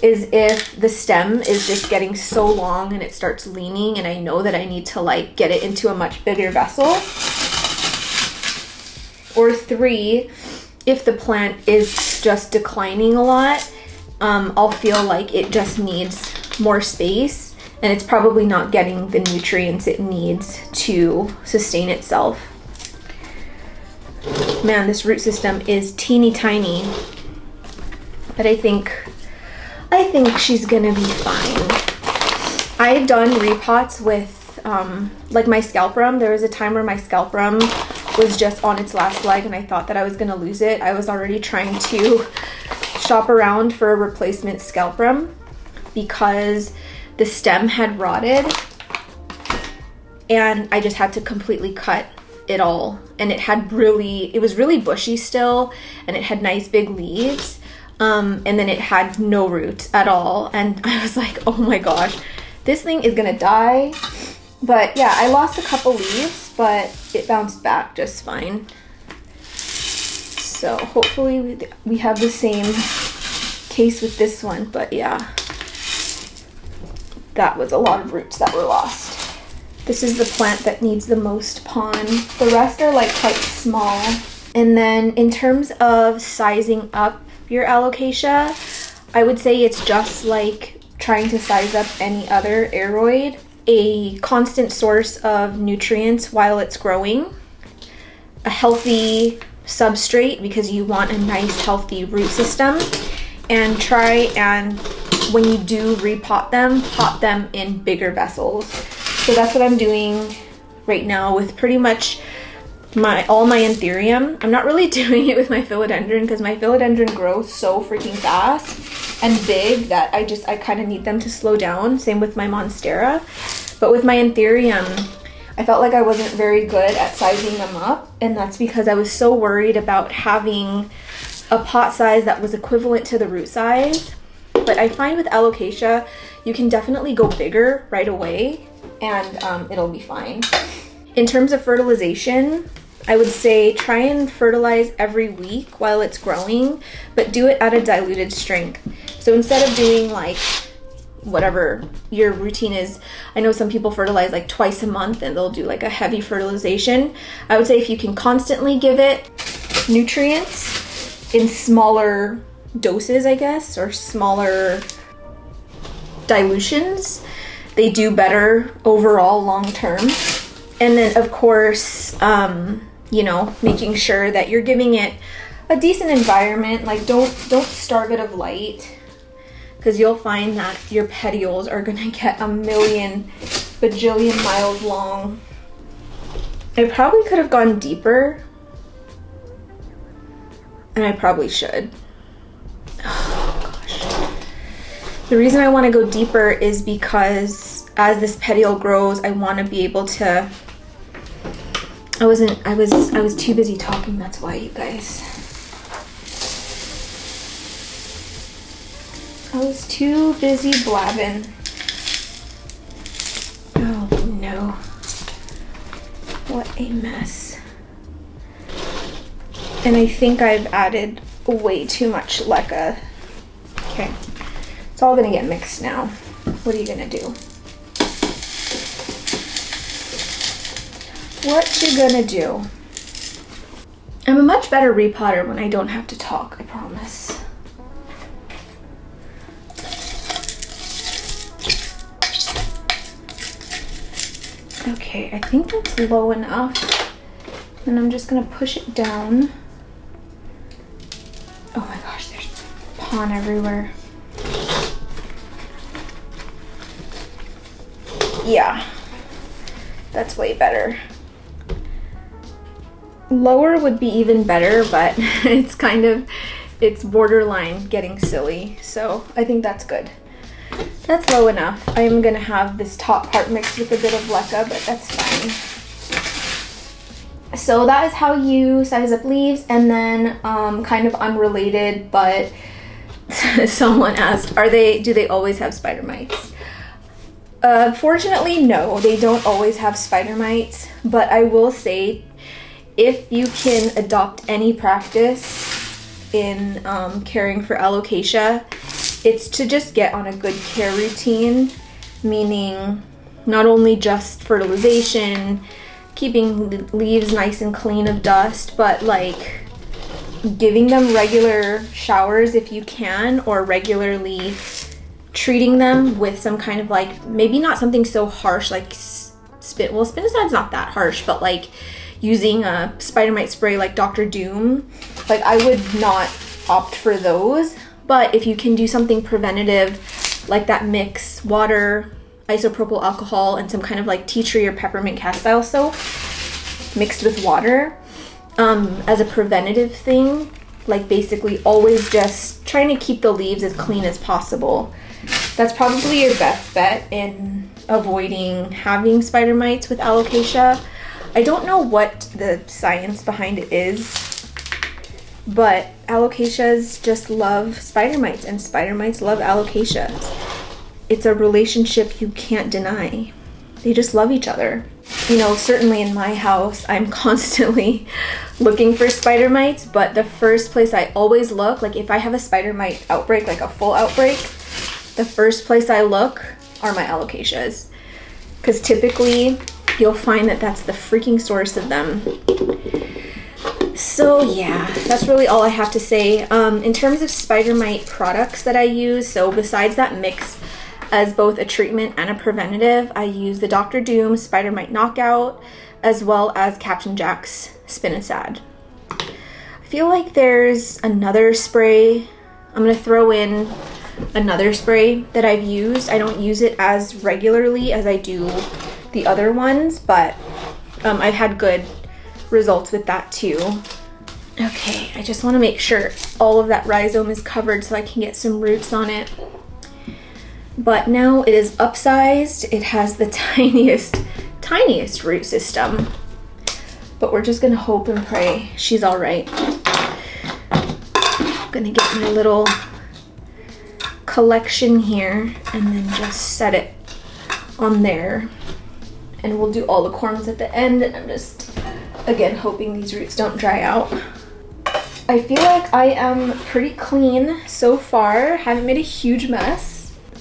is if the stem is just getting so long and it starts leaning, and I know that I need to like get it into a much bigger vessel. Or 3, if the plant is just declining a lot, I'll feel like it just needs more space, and it's probably not getting the nutrients it needs to sustain itself. Man, this root system is teeny tiny, but I think she's gonna be fine. I've done repots with like my scalprum. There was a time where my scalprum was just on its last leg and I thought that I was gonna lose it. I was already trying to shop around for a replacement scalprum because the stem had rotted, and I just had to completely cut it all. And it was really bushy still, and it had nice big leaves, and then it had no roots at all. And I was like, oh my gosh, this thing is gonna die. But yeah, I lost a couple leaves, but it bounced back just fine. So hopefully we have the same case with this one, but yeah. That was a lot of roots that were lost. This is the plant that needs the most pon. The rest are like quite small. And then in terms of sizing up your alocasia, I would say it's just like trying to size up any other aeroid. A constant source of nutrients while it's growing. A healthy substrate because you want a nice healthy root system. And try and when you do repot them, pot them in bigger vessels. So that's what I'm doing right now with pretty much all my anthurium. I'm not really doing it with my philodendron because my philodendron grows so freaking fast and big that I kind of need them to slow down. Same with my monstera. But with my anthurium, I felt like I wasn't very good at sizing them up, and that's because I was so worried about having a pot size that was equivalent to the root size. But I find with alocasia, you can definitely go bigger right away and it'll be fine. In terms of fertilization, I would say try and fertilize every week while it's growing, but do it at a diluted strength. So instead of doing like whatever your routine is, I know some people fertilize like twice a month and they'll do like a heavy fertilization. I would say if you can constantly give it nutrients in smaller doses, I guess, or smaller dilutions, they do better overall long term. And then of course, you know, making sure that you're giving it a decent environment. Like don't starve it of light, because you'll find that your petioles are gonna get a million bajillion miles long. I probably could have gone deeper. and I probably should. Oh gosh. The reason I want to go deeper is because as this petiole grows, I want to be able to, I was too busy talking, that's why, you guys. I was too busy blabbing. Oh no. What a mess. And I think I've added way too much leca. Okay. It's all gonna get mixed now. What are you gonna do? What you gonna do? I'm a much better repotter when I don't have to talk, I promise. Okay, I think that's low enough. And I'm just gonna push it down. Oh my gosh, there's pon everywhere. Yeah, that's way better. Lower would be even better, but it's borderline getting silly. So I think that's good. That's low enough. I'm gonna have this top part mixed with a bit of leca, but that's fine. So that is how you size up leaves. And then kind of unrelated, but someone asked, do they always have spider mites? Fortunately, no, they don't always have spider mites, but I will say if you can adopt any practice in caring for alocasia, it's to just get on a good care routine, meaning not only just fertilization, keeping leaves nice and clean of dust, but like giving them regular showers if you can, or regularly treating them with some kind of like, maybe not something so harsh like spinicide's not that harsh, but like using a spider mite spray like Dr. Doom. Like I would not opt for those, but if you can do something preventative like that mix, water, isopropyl alcohol, and some kind of like tea tree or peppermint castile soap mixed with water as a preventative thing, like basically always just trying to keep the leaves as clean as possible. That's probably your best bet in avoiding having spider mites with alocasia. I don't know what the science behind it is, but alocasias just love spider mites and spider mites love alocasias. It's a relationship you can't deny. They just love each other. You know, certainly in my house, I'm constantly looking for spider mites, but the first place I always look, like if I have a spider mite outbreak, like a full outbreak, the first place I look are my alocasias. Because typically, you'll find that that's the freaking source of them. So yeah, that's really all I have to say. In terms of spider mite products that I use, so besides that mix as both a treatment and a preventative, I use the Dr. Doom Spider Mite Knockout, as well as Captain Jack's Spinosad. I feel like there's another spray. I'm gonna throw in another spray that I've used. I don't use it as regularly as I do the other ones, but I've had good results with that too. Okay, I just want to make sure all of that rhizome is covered so I can get some roots on it. But now it is upsized. It has the tiniest root system, but we're just gonna hope and pray she's all right. I'm gonna get my little collection here and then just set it on there, and we'll do all the corms at the end. And I'm just again hoping these roots don't dry out. I feel like I am pretty clean so far, haven't made a huge mess.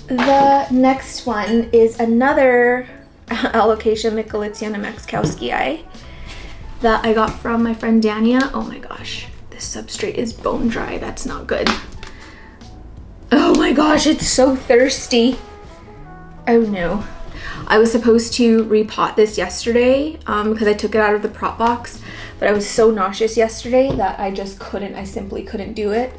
The next one is another alocasia micholitziana maxkowskii that I got from my friend Dania. Oh my gosh, this substrate is bone dry. That's not good. Oh my gosh, it's so thirsty. Oh no. I was supposed to repot this yesterday because I took it out of the prop box, but I was so nauseous yesterday that I just couldn't, I simply couldn't do it.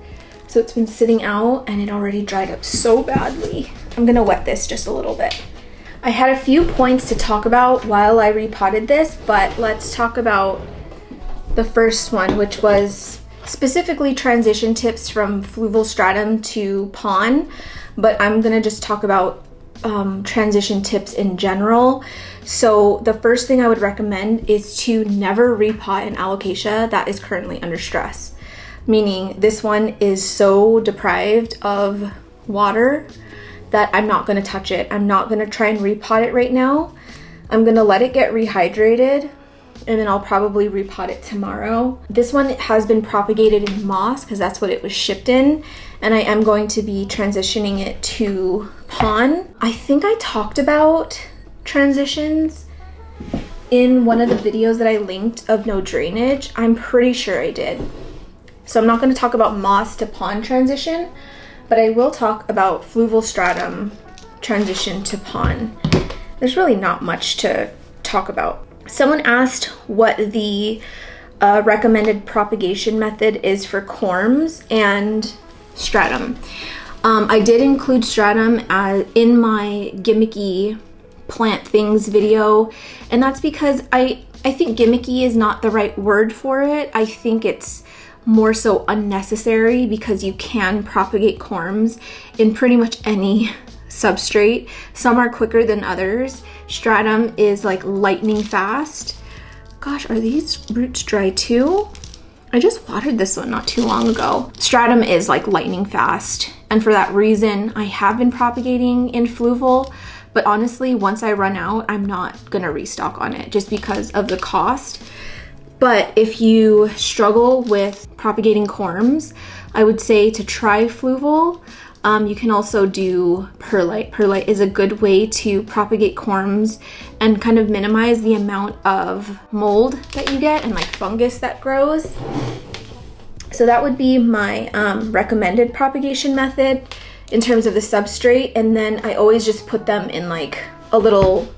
So it's been sitting out and it already dried up so badly. I'm gonna wet this just a little bit. I had a few points to talk about while I repotted this, but let's talk about the first one, which was specifically transition tips from fluval stratum to pon, but I'm gonna just talk about transition tips in general. So the first thing I would recommend is to never repot an alocasia that is currently under stress. Meaning this one is so deprived of water that I'm not gonna touch it. I'm not gonna try and repot it right now. I'm gonna let it get rehydrated and then I'll probably repot it tomorrow. This one has been propagated in moss because that's what it was shipped in, and I am going to be transitioning it to pon. I think I talked about transitions in one of the videos that I linked of no drainage. I'm pretty sure I did. So I'm not going to talk about moss to pon transition, but I will talk about fluval stratum transition to pon. There's really not much to talk about. Someone asked what the recommended propagation method is for corms and stratum. I did include stratum in my gimmicky plant things video, and that's because I think gimmicky is not the right word for it. I think it's more so unnecessary because you can propagate corms in pretty much any substrate. Some are quicker than others. Stratum is like lightning fast. Gosh, are these roots dry too? I just watered this one not too long ago. Stratum is like lightning fast, and for that reason I have been propagating in fluval, but honestly once I run out I'm not gonna restock on it just because of the cost. But if you struggle with propagating corms, I would say to try fluval. You can also do perlite. Perlite is a good way to propagate corms and kind of minimize the amount of mold that you get and like fungus that grows. So that would be my recommended propagation method in terms of the substrate. And then I always just put them in like a little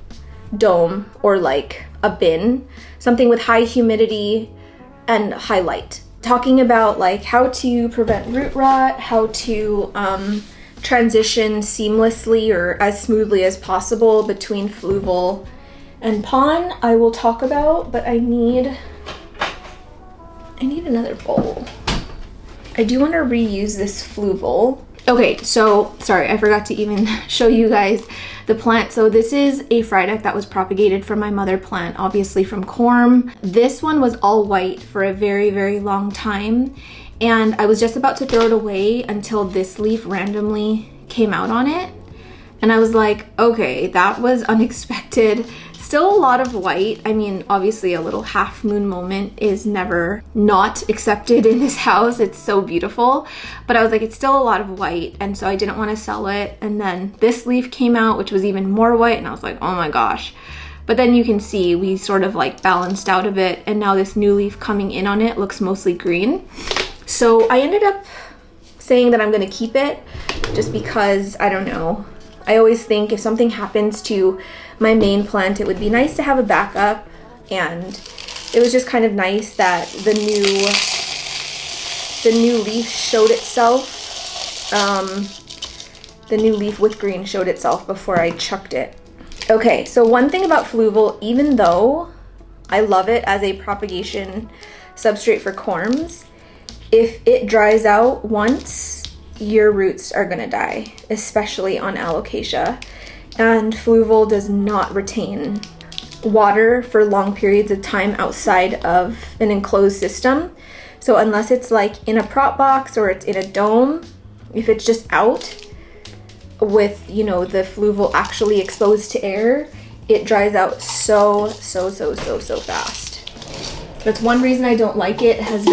dome or like a bin, something with high humidity and high light. Talking about like how to prevent root rot, how to transition seamlessly or as smoothly as possible between fluval and pon, I will talk about, but I need another bowl. I do want to reuse this fluval. Okay, so sorry, I forgot to even show you guys the plant. So this is a frydek that was propagated from my mother plant, obviously from corm. This one was all white for a very, very long time, and I was just about to throw it away until this leaf randomly came out on it. And I was like, okay, that was unexpected. Still a lot of white. I mean, obviously a little half moon moment is never not accepted in this house. It's so beautiful. But I was like, it's still a lot of white, and so I didn't want to sell it. And then this leaf came out, which was even more white, and I was like, oh my gosh. But then you can see we sort of like balanced out a bit, and now this new leaf coming in on it looks mostly green. So I ended up saying that I'm gonna keep it just because, I don't know, I always think if something happens to my main plant, it would be nice to have a backup, and it was just kind of nice that the new leaf showed itself. The new leaf with green showed itself before I chucked it. Okay, so one thing about fluval, even though I love it as a propagation substrate for corms, if it dries out once, your roots are gonna die, especially on alocasia. And fluval does not retain water for long periods of time outside of an enclosed system. So unless it's like in a prop box or it's in a dome, if it's just out with, you know, the fluval actually exposed to air, it dries out so fast. That's one reason I don't like it. It has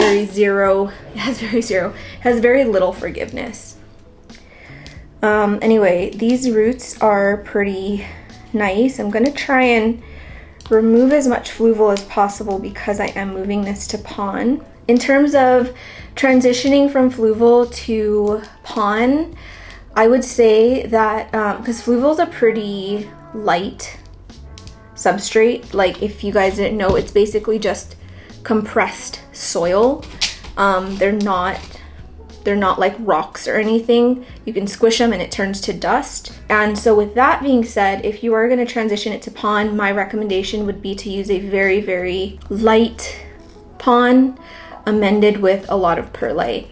very little forgiveness. Anyway, these roots are pretty nice. I'm gonna try and remove as much fluval as possible because I am moving this to pon. In terms of transitioning from fluval to pon, I would say that, because fluval is a pretty light substrate, like if you guys didn't know, it's basically just compressed soil. They're not like rocks or anything. You can squish them and it turns to dust. And so with that being said, if you are going to transition it to pon, my recommendation would be to use a very, very light pon. amended with a lot of perlite.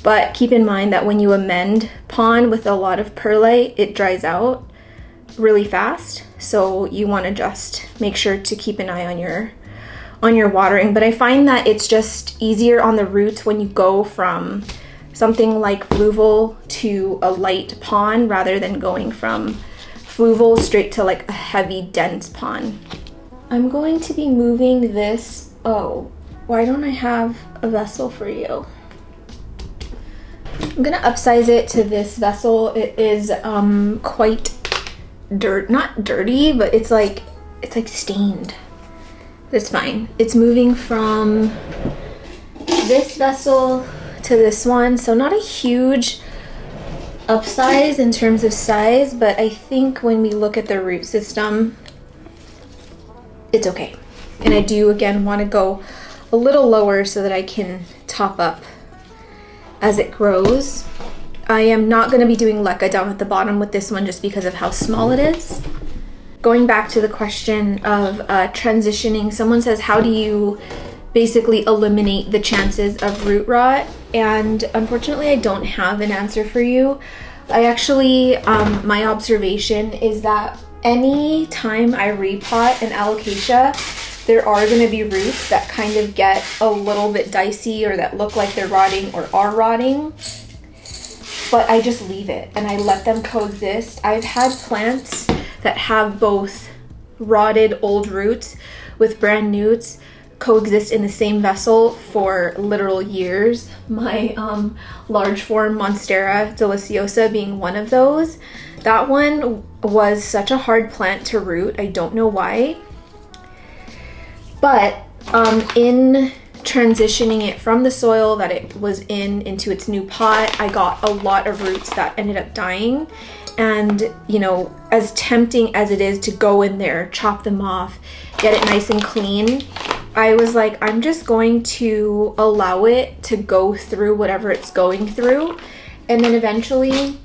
But keep in mind that when you amend pon with a lot of perlite, it dries out really fast. So you want to just make sure to keep an eye on your watering. But I find that it's just easier on the roots when you go from something like fluval to a light pon rather than going from fluval straight to like a heavy dense pon. I'm going to be moving this. Oh, why don't I have a vessel for you? I'm gonna upsize it to this vessel. It is quite not dirty, but it's like stained. It's fine. It's moving from this vessel to this one, so not a huge upsize in terms of size, but I think when we look at the root system, it's okay. And I do again want to go a little lower so that I can top up as it grows. I am not going to be doing leca down at the bottom with this one just because of how small it is. Going back to the question of transitioning, someone says, how do you basically eliminate the chances of root rot? And unfortunately, I don't have an answer for you. I actually, my observation is that any time I repot an alocasia, there are going to be roots that kind of get a little bit dicey or that look like they're rotting or are rotting. But I just leave it and I let them coexist. I've had plants that have both rotted old roots with brand newts coexist in the same vessel for literal years. My large form Monstera deliciosa being one of those. That one was such a hard plant to root. I don't know why. But in transitioning it from the soil that it was in into its new pot, I got a lot of roots that ended up dying. And, you know, as tempting as it is to go in there, chop them off, get it nice and clean, I was like, I'm just going to allow it to go through whatever it's going through. And then eventually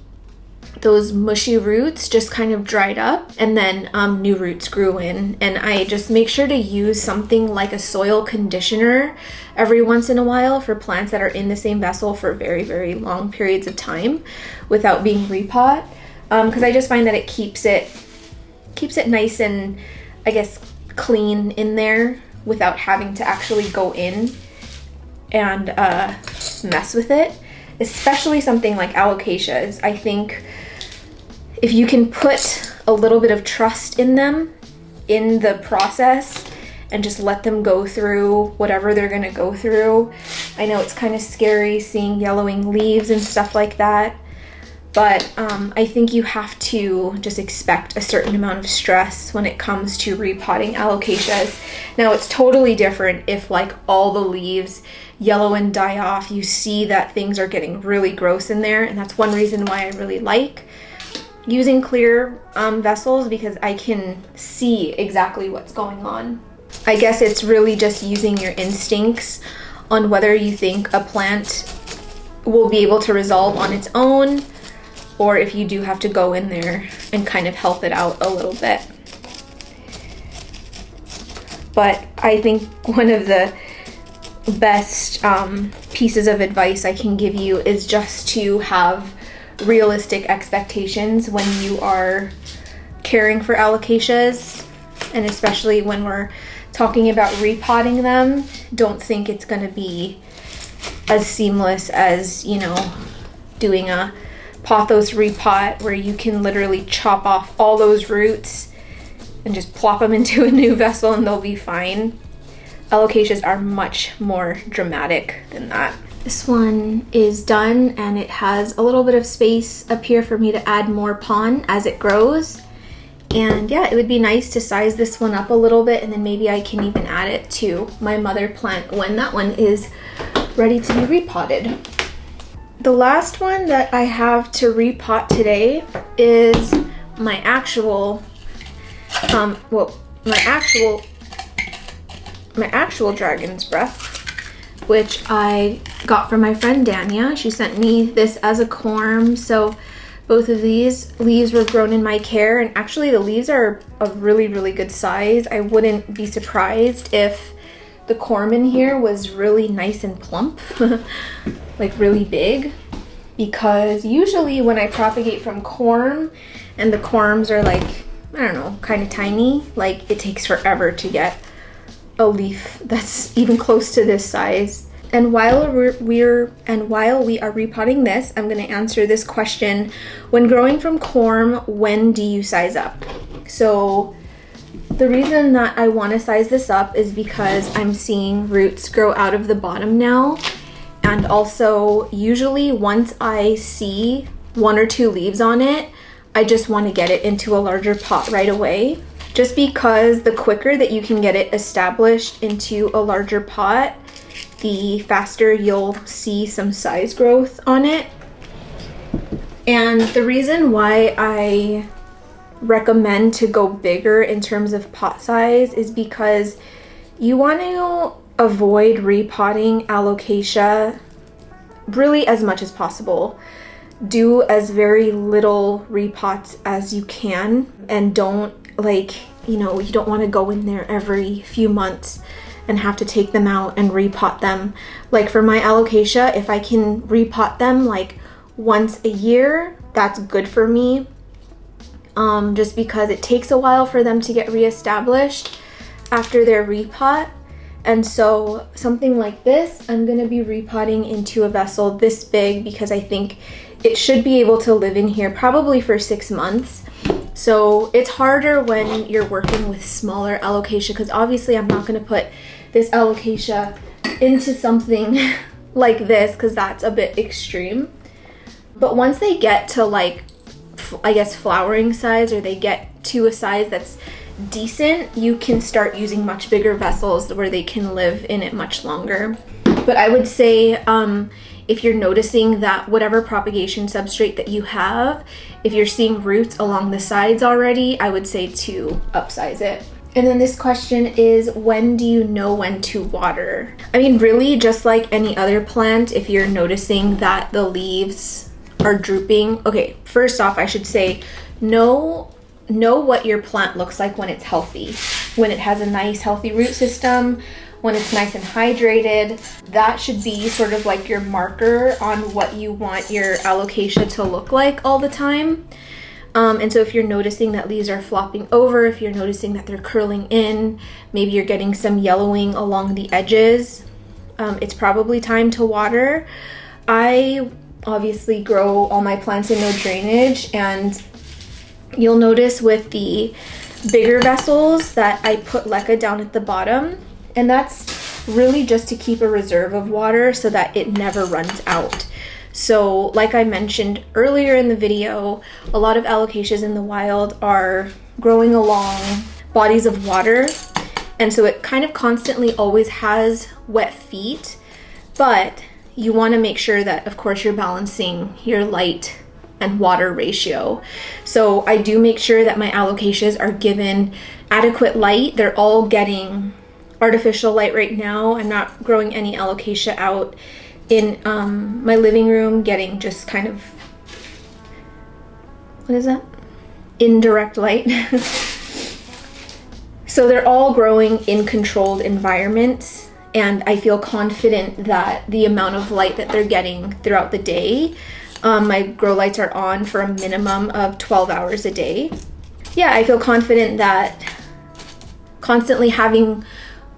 those mushy roots just kind of dried up and then new roots grew in. And I just make sure to use something like a soil conditioner every once in a while for plants that are in the same vessel for very, very long periods of time without being repot. Because I just find that it keeps it nice and, I guess, clean in there without having to actually go in and mess with it. Especially something like alocasias. I think if you can put a little bit of trust in them in the process and just let them go through whatever they're gonna go through. I know it's kind of scary seeing yellowing leaves and stuff like that, but I think you have to just expect a certain amount of stress when it comes to repotting alocasias. Now it's totally different if like all the leaves yellow and die off. You see that things are getting really gross in there, and that's one reason why I really like using clear vessels, because I can see exactly what's going on. I guess it's really just using your instincts on whether you think a plant will be able to resolve on its own, or if you do have to go in there and kind of help it out a little bit. But I think one of the best pieces of advice I can give you is just to have realistic expectations when you are caring for alocasias, and especially when we're talking about repotting them. Don't think it's going to be as seamless as, you know, doing a pothos repot where you can literally chop off all those roots and just plop them into a new vessel and they'll be fine. Alocasias are much more dramatic than that. This one is done and it has a little bit of space up here for me to add more pon as it grows. And yeah, it would be nice to size this one up a little bit, and then maybe I can even add it to my mother plant when that one is ready to be repotted. The last one that I have to repot today is my actual dragon's breath, which I got from my friend Dania. She sent me this as a corm. So both of these leaves were grown in my care, and actually the leaves are a really, really good size. I wouldn't be surprised if the corm in here was really nice and plump, like really big, because usually when I propagate from corm and the corms are like, I don't know, kind of tiny, like it takes forever to get a leaf that's even close to this size. And while we are repotting this, I'm going to answer this question. When growing from corm, when do you size up? So the reason that I want to size this up is because I'm seeing roots grow out of the bottom now. And also, usually once I see 1 or 2 leaves on it, I just want to get it into a larger pot right away. Just because the quicker that you can get it established into a larger pot, the faster you'll see some size growth on it. And the reason why I recommend to go bigger in terms of pot size is because you want to avoid repotting alocasia really as much as possible. Do as very little repots as you can, and don't, like, you know, you don't want to go in there every few months and have to take them out and repot them. Like for my alocasia, if I can repot them like once a year, that's good for me. Just because it takes a while for them to get reestablished after their repot. And so something like this, I'm gonna be repotting into a vessel this big because I think it should be able to live in here probably for 6 months. So it's harder when you're working with smaller alocasia, because obviously I'm not gonna put this alocasia into something like this because that's a bit extreme. But once they get to, like, I guess flowering size, or they get to a size that's decent, you can start using much bigger vessels where they can live in it much longer. But I would say if you're noticing that whatever propagation substrate that you have, if you're seeing roots along the sides already, I would say to upsize it. And then this question is, when do you know when to water? I mean, really just like any other plant, if you're noticing that the leaves are drooping. Okay, first off, I should say, know what your plant looks like when it's healthy. When it has a nice healthy root system, when it's nice and hydrated, that should be sort of like your marker on what you want your alocasia to look like all the time. And so if you're noticing that leaves are flopping over, if you're noticing that they're curling in, maybe you're getting some yellowing along the edges, it's probably time to water. I obviously grow all my plants in no drainage, and you'll notice with the bigger vessels that I put leca down at the bottom, and that's really just to keep a reserve of water so that it never runs out. So like I mentioned earlier in the video, a lot of alocasias in the wild are growing along bodies of water, and so it kind of constantly always has wet feet, but you want to make sure that, of course, you're balancing your light and water ratio. So I do make sure that my alocasias are given adequate light. They're all getting artificial light right now. I'm not growing any alocasia out in my living room, getting just kind of, what is that? Indirect light. So they're all growing in controlled environments, and I feel confident that the amount of light that they're getting throughout the day, my grow lights are on for a minimum of 12 hours a day. Yeah, I feel confident that constantly having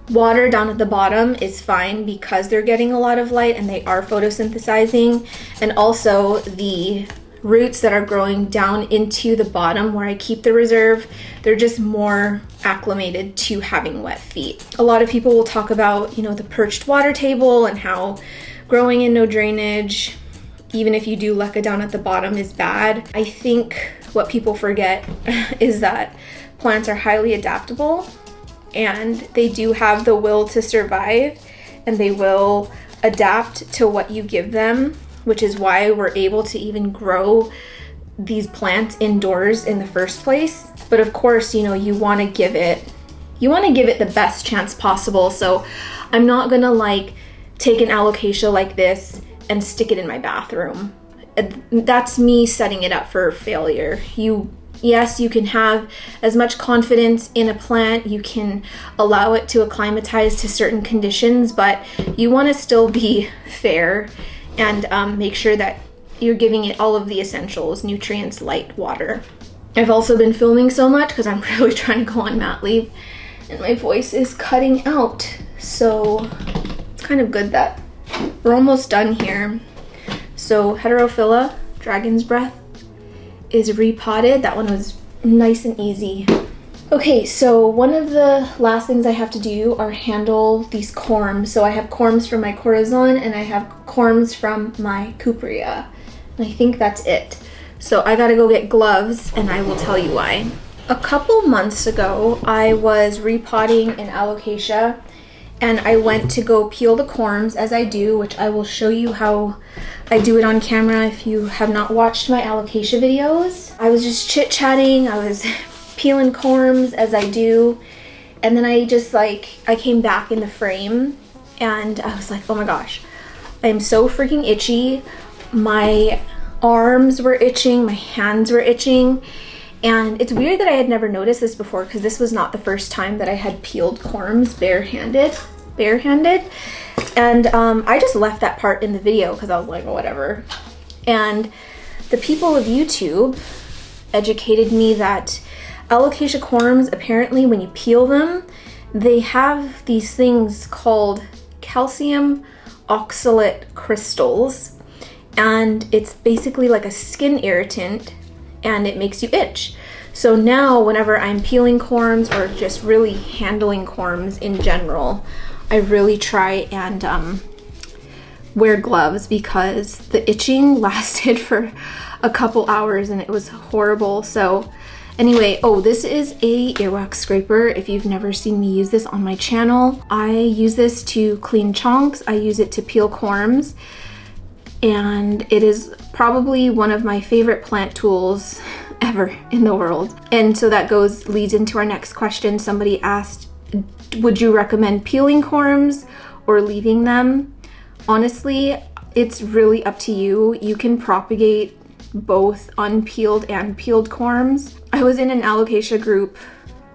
water down at the bottom is fine because they're getting a lot of light and they are photosynthesizing. And also the roots that are growing down into the bottom where I keep the reserve, they're just more acclimated to having wet feet. A lot of people will talk about, you know, the perched water table and how growing in no drainage, even if you do leca down at the bottom, is bad. I think what people forget is that plants are highly adaptable, and they do have the will to survive, and they will adapt to what you give them, which is why we're able to even grow these plants indoors in the first place. But of course, you know, you want to give it the best chance possible. So I'm not gonna like take an alocasia like this and stick it in my bathroom. That's me setting it up for failure. You Yes, you can have as much confidence in a plant, you can allow it to acclimatize to certain conditions, but you want to still be fair and make sure that you're giving it all of the essentials, nutrients, light, water. I've also been filming so much because I'm really trying to go on mat leave and my voice is cutting out. So it's kind of good that we're almost done here. So Heterophylla, dragon's breath, is repotted. That one was nice and easy. Okay, so one of the last things I have to do are handle these corms. So I have corms from my corazon and I have corms from my cuprea. And I think that's it. So I gotta go get gloves and I will tell you why. A couple months ago, I was repotting in alocasia and I went to go peel the corms as I do, which I will show you how I do it on camera if you have not watched my alocasia videos. I was just chit-chatting, I was peeling corms as I do, and then I came back in the frame and I was like, oh my gosh, I'm so freaking itchy. My arms were itching, my hands were itching, and it's weird that I had never noticed this before because this was not the first time that I had peeled corms barehanded, and I just left that part in the video because I was like, oh, whatever. And the people of YouTube educated me that alocasia corms, apparently when you peel them, they have these things called calcium oxalate crystals, and it's basically like a skin irritant and it makes you itch. So now whenever I'm peeling corms or just really handling corms in general, I really try and wear gloves because the itching lasted for a couple hours and it was horrible. So anyway, oh, this is a earwax scraper. If you've never seen me use this on my channel, I use this to clean chunks. I use it to peel corms, and it is probably one of my favorite plant tools ever in the world. And so that leads into our next question. Somebody asked, would you recommend peeling corms or leaving them? Honestly, it's really up to you. You can propagate both unpeeled and peeled corms. I was in an alocasia group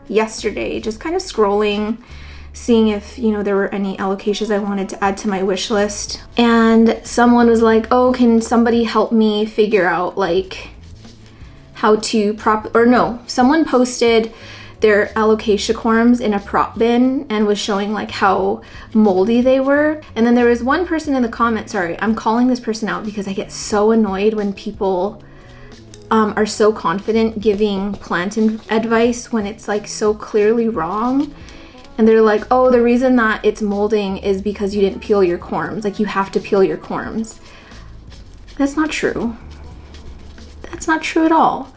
yesterday, just kind of scrolling, seeing if, there were any alocasias I wanted to add to my wish list. And someone was like, oh, can somebody help me figure out like how to someone posted their alocasia corms in a prop bin and was showing like how moldy they were. And then there was one person in the comments, sorry, I'm calling this person out because I get so annoyed when people are so confident giving plant advice when it's like so clearly wrong. And they're like, oh, the reason that it's molding is because you didn't peel your corms. Like, you have to peel your corms. That's not true. That's not true at all.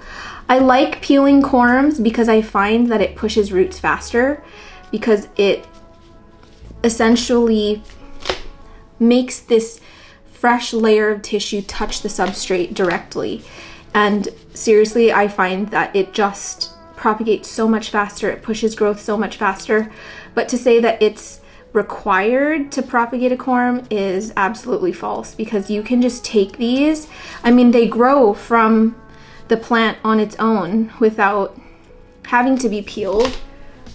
I like peeling corms because I find that it pushes roots faster, because it essentially makes this fresh layer of tissue touch the substrate directly. And seriously, I find that it just propagates so much faster, it pushes growth so much faster. But to say that it's required to propagate a corm is absolutely false, because you can just take these, I mean, they grow from the plant on its own without having to be peeled,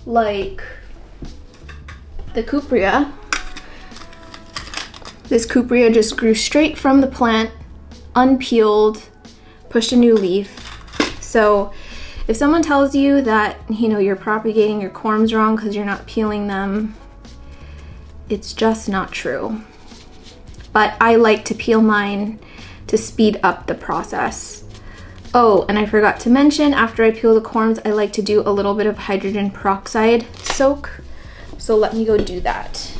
like the cuprea. This cuprea just grew straight from the plant, unpeeled, pushed a new leaf. So if someone tells you that, you're propagating your corms wrong because you're not peeling them, it's just not true. But I like to peel mine to speed up the process. Oh, and I forgot to mention, after I peel the corms, I like to do a little bit of hydrogen peroxide soak. So let me go do that.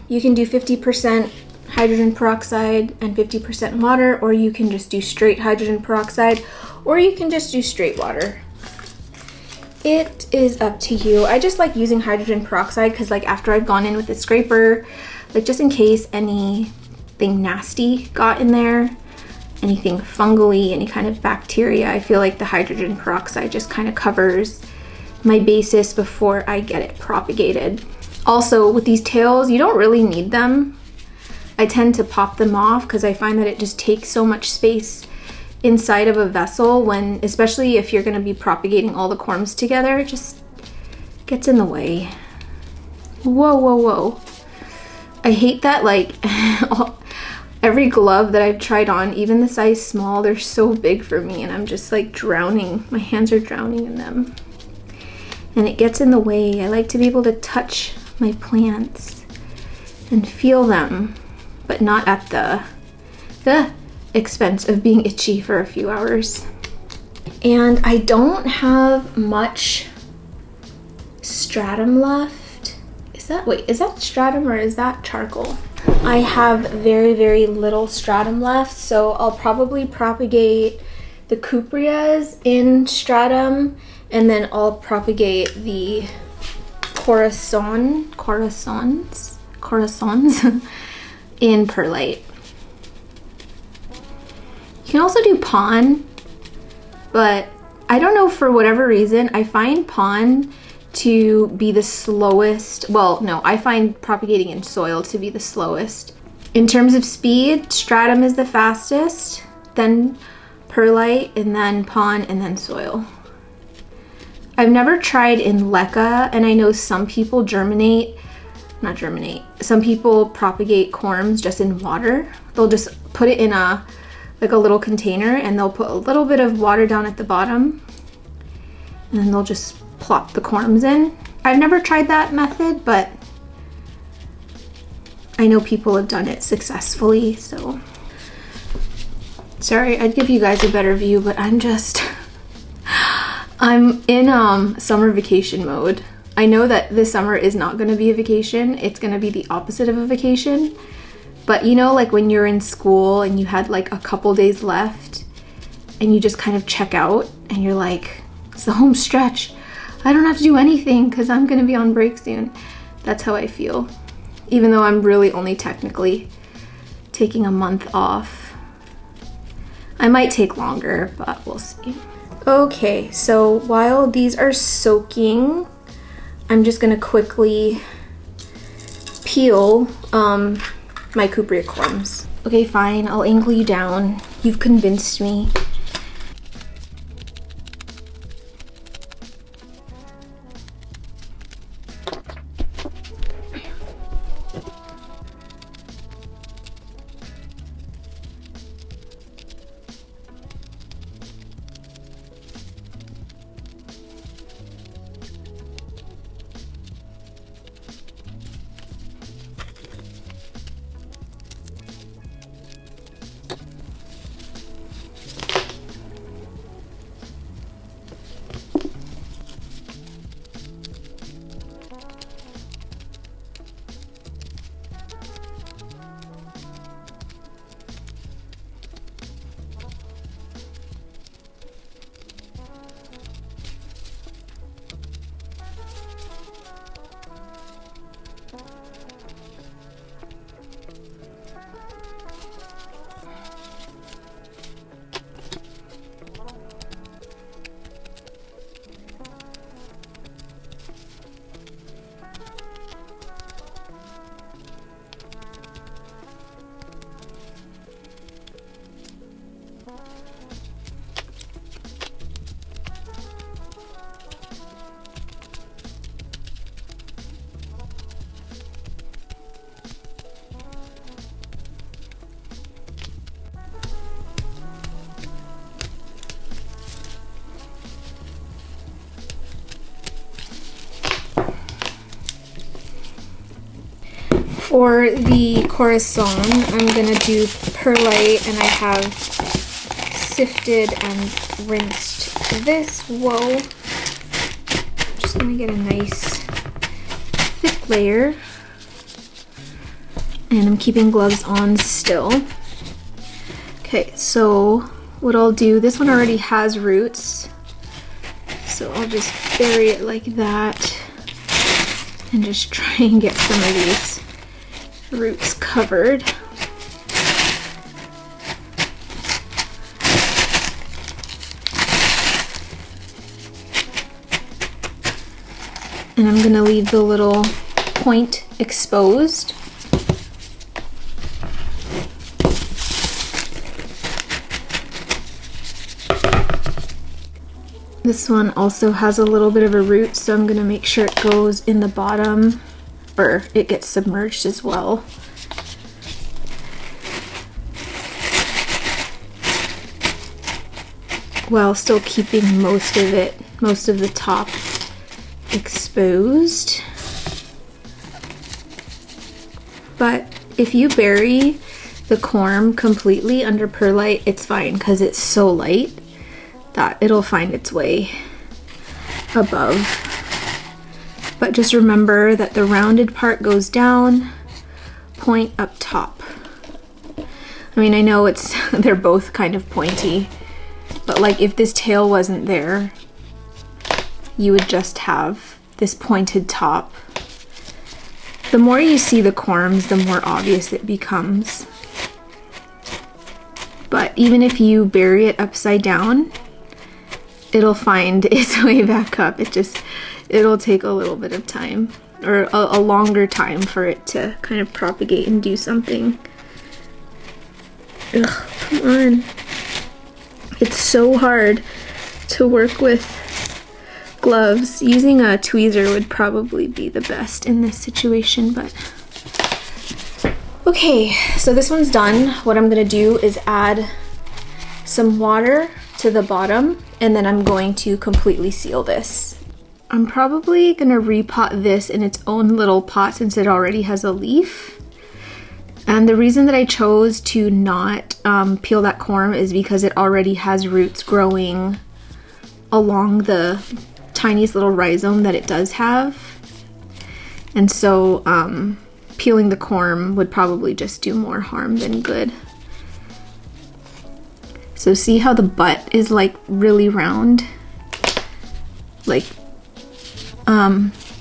You can do 50% hydrogen peroxide and 50% water, or you can just do straight hydrogen peroxide, or you can just do straight water. It is up to you. I just like using hydrogen peroxide because, like, after I've gone in with the scraper, like, just in case anything nasty got in there, anything fungally, any kind of bacteria, I feel like the hydrogen peroxide just kind of covers my basis before I get it propagated. Also, with these tails, you don't really need them. I tend to pop them off because I find that it just takes so much space inside of a vessel when, especially if you're going to be propagating all the corms together, it just gets in the way. Whoa, whoa, whoa. I hate that, like, every glove that I've tried on, even the size small, they're so big for me, and I'm just like drowning. My hands are drowning in them. And it gets in the way. I like to be able to touch my plants and feel them, but not at the expense of being itchy for a few hours. And I don't have much stratum left. Is that stratum or is that charcoal? I have very, very little stratum left, so I'll probably propagate the cupreas in stratum, and then I'll propagate the corazons in perlite. You can also do pon, but I don't know, for whatever reason, I find pon to be the slowest. Well, no, I find propagating in soil to be the slowest. In terms of speed, stratum is the fastest, then perlite, and then pon, and then soil. I've never tried in leca, and I know some people some people propagate corms just in water. They'll just put it in a little container, and they'll put a little bit of water down at the bottom, and then they'll just plop the corms in. I've never tried that method, but I know people have done it successfully, so. Sorry, I'd give you guys a better view, but I'm in summer vacation mode. I know that this summer is not gonna be a vacation, it's gonna be the opposite of a vacation. But you know, like when you're in school and you had like a couple days left and you just kind of check out and you're like, it's the home stretch. I don't have to do anything because I'm gonna be on break soon. That's how I feel. Even though I'm really only technically taking a month off. I might take longer, but we'll see. Okay, so while these are soaking, I'm just gonna quickly peel my cuprea corms. Okay, fine, I'll angle you down. You've convinced me. For the corazon, I'm gonna do perlite, and I have sifted and rinsed this. Whoa. Just gonna get a nice thick layer. And I'm keeping gloves on still. Okay, so what I'll do, this one already has roots, so I'll just bury it like that and just try and get some of these roots covered. And I'm gonna leave the little point exposed. This one also has a little bit of a root, so I'm gonna make sure it goes in the bottom, or it gets submerged as well. While still keeping most of the top exposed. But if you bury the corm completely under perlite, it's fine because it's so light that it'll find its way above. But just remember that the rounded part goes down, point up top. I mean, I know they're both kind of pointy, but like if this tail wasn't there, you would just have this pointed top. The more you see the corms, the more obvious it becomes. But even if you bury it upside down, it'll find its way back up. It'll take a little bit of time, or a longer time for it to kind of propagate and do something. Ugh, come on. It's so hard to work with gloves. Using a tweezer would probably be the best in this situation, but okay, so this one's done. What I'm gonna do is add some water to the bottom, and then I'm going to completely seal this. I'm probably gonna repot this in its own little pot since it already has a leaf. And the reason that I chose to not peel that corm is because it already has roots growing along the tiniest little rhizome that it does have. And so peeling the corm would probably just do more harm than good. So see how the butt is like really round? Like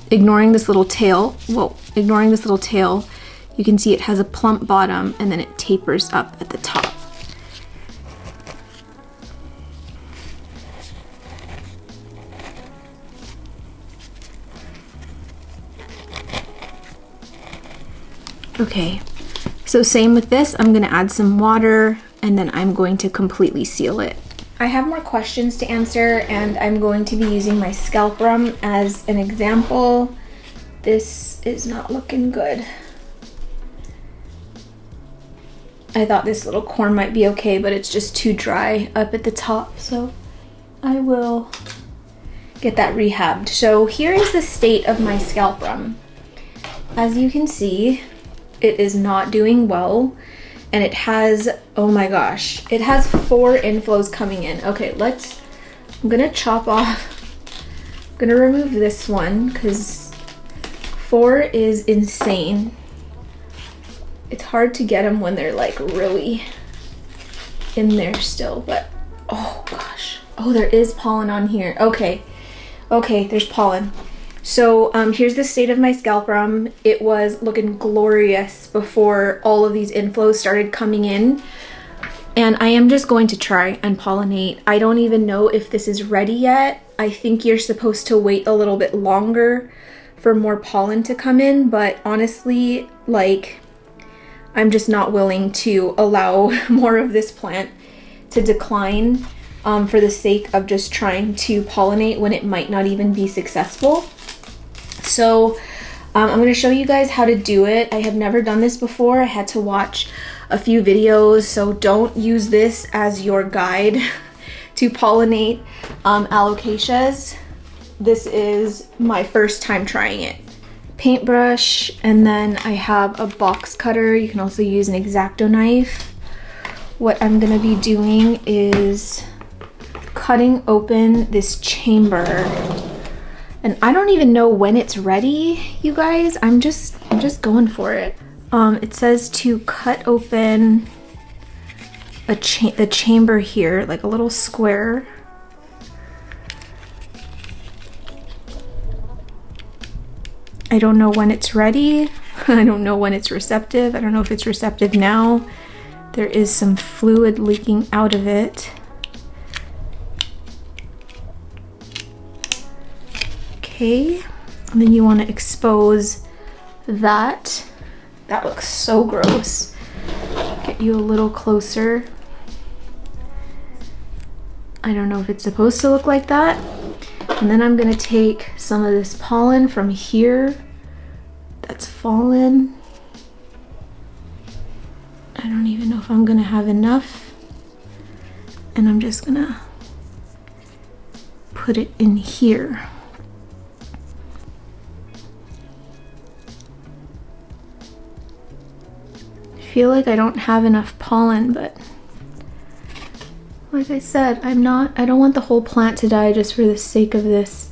ignoring this little tail, you can see it has a plump bottom and then it tapers up at the top. Okay, so same with this. I'm gonna add some water and then I'm going to completely seal it. I have more questions to answer and I'm going to be using my scalprum as an example. This is not looking good. I thought this little corm might be okay, but it's just too dry up at the top, so I will get that rehabbed. So here is the state of my scalprum. As you can see, it is not doing well, and it has, oh my gosh, it has 4 inflows coming in. Okay, I'm gonna chop off, I'm gonna remove this one because 4 is insane. It's hard to get them when they're like really in there still, but oh gosh. Oh, there is pollen on here. Okay, there's pollen. So here's the state of my scalprum. It was looking glorious before all of these inflows started coming in. And I am just going to try and pollinate. I don't even know if this is ready yet. I think you're supposed to wait a little bit longer for more pollen to come in, but honestly, like, I'm just not willing to allow more of this plant to decline for the sake of just trying to pollinate when it might not even be successful. So I'm going to show you guys how to do it. I have never done this before. I had to watch a few videos, so don't use this as your guide to pollinate alocasias. This is my first time trying it. Paintbrush, and then I have a box cutter. You can also use an X-Acto knife. What I'm gonna be doing is cutting open this chamber, and I don't even know when it's ready, you guys. I'm just going for it. It says to cut open the chamber here, like a little square. I don't know when it's ready. I don't know when it's receptive. I don't know if it's receptive now. There is some fluid leaking out of it. Okay, and then you want to expose that. That looks so gross. Get you a little closer. I don't know if it's supposed to look like that. And then I'm gonna take some of this pollen from here that's fallen. I don't even know if I'm gonna have enough. And I'm just gonna put it in here. I feel like I don't have enough pollen, but like I said, I don't want the whole plant to die just for the sake of this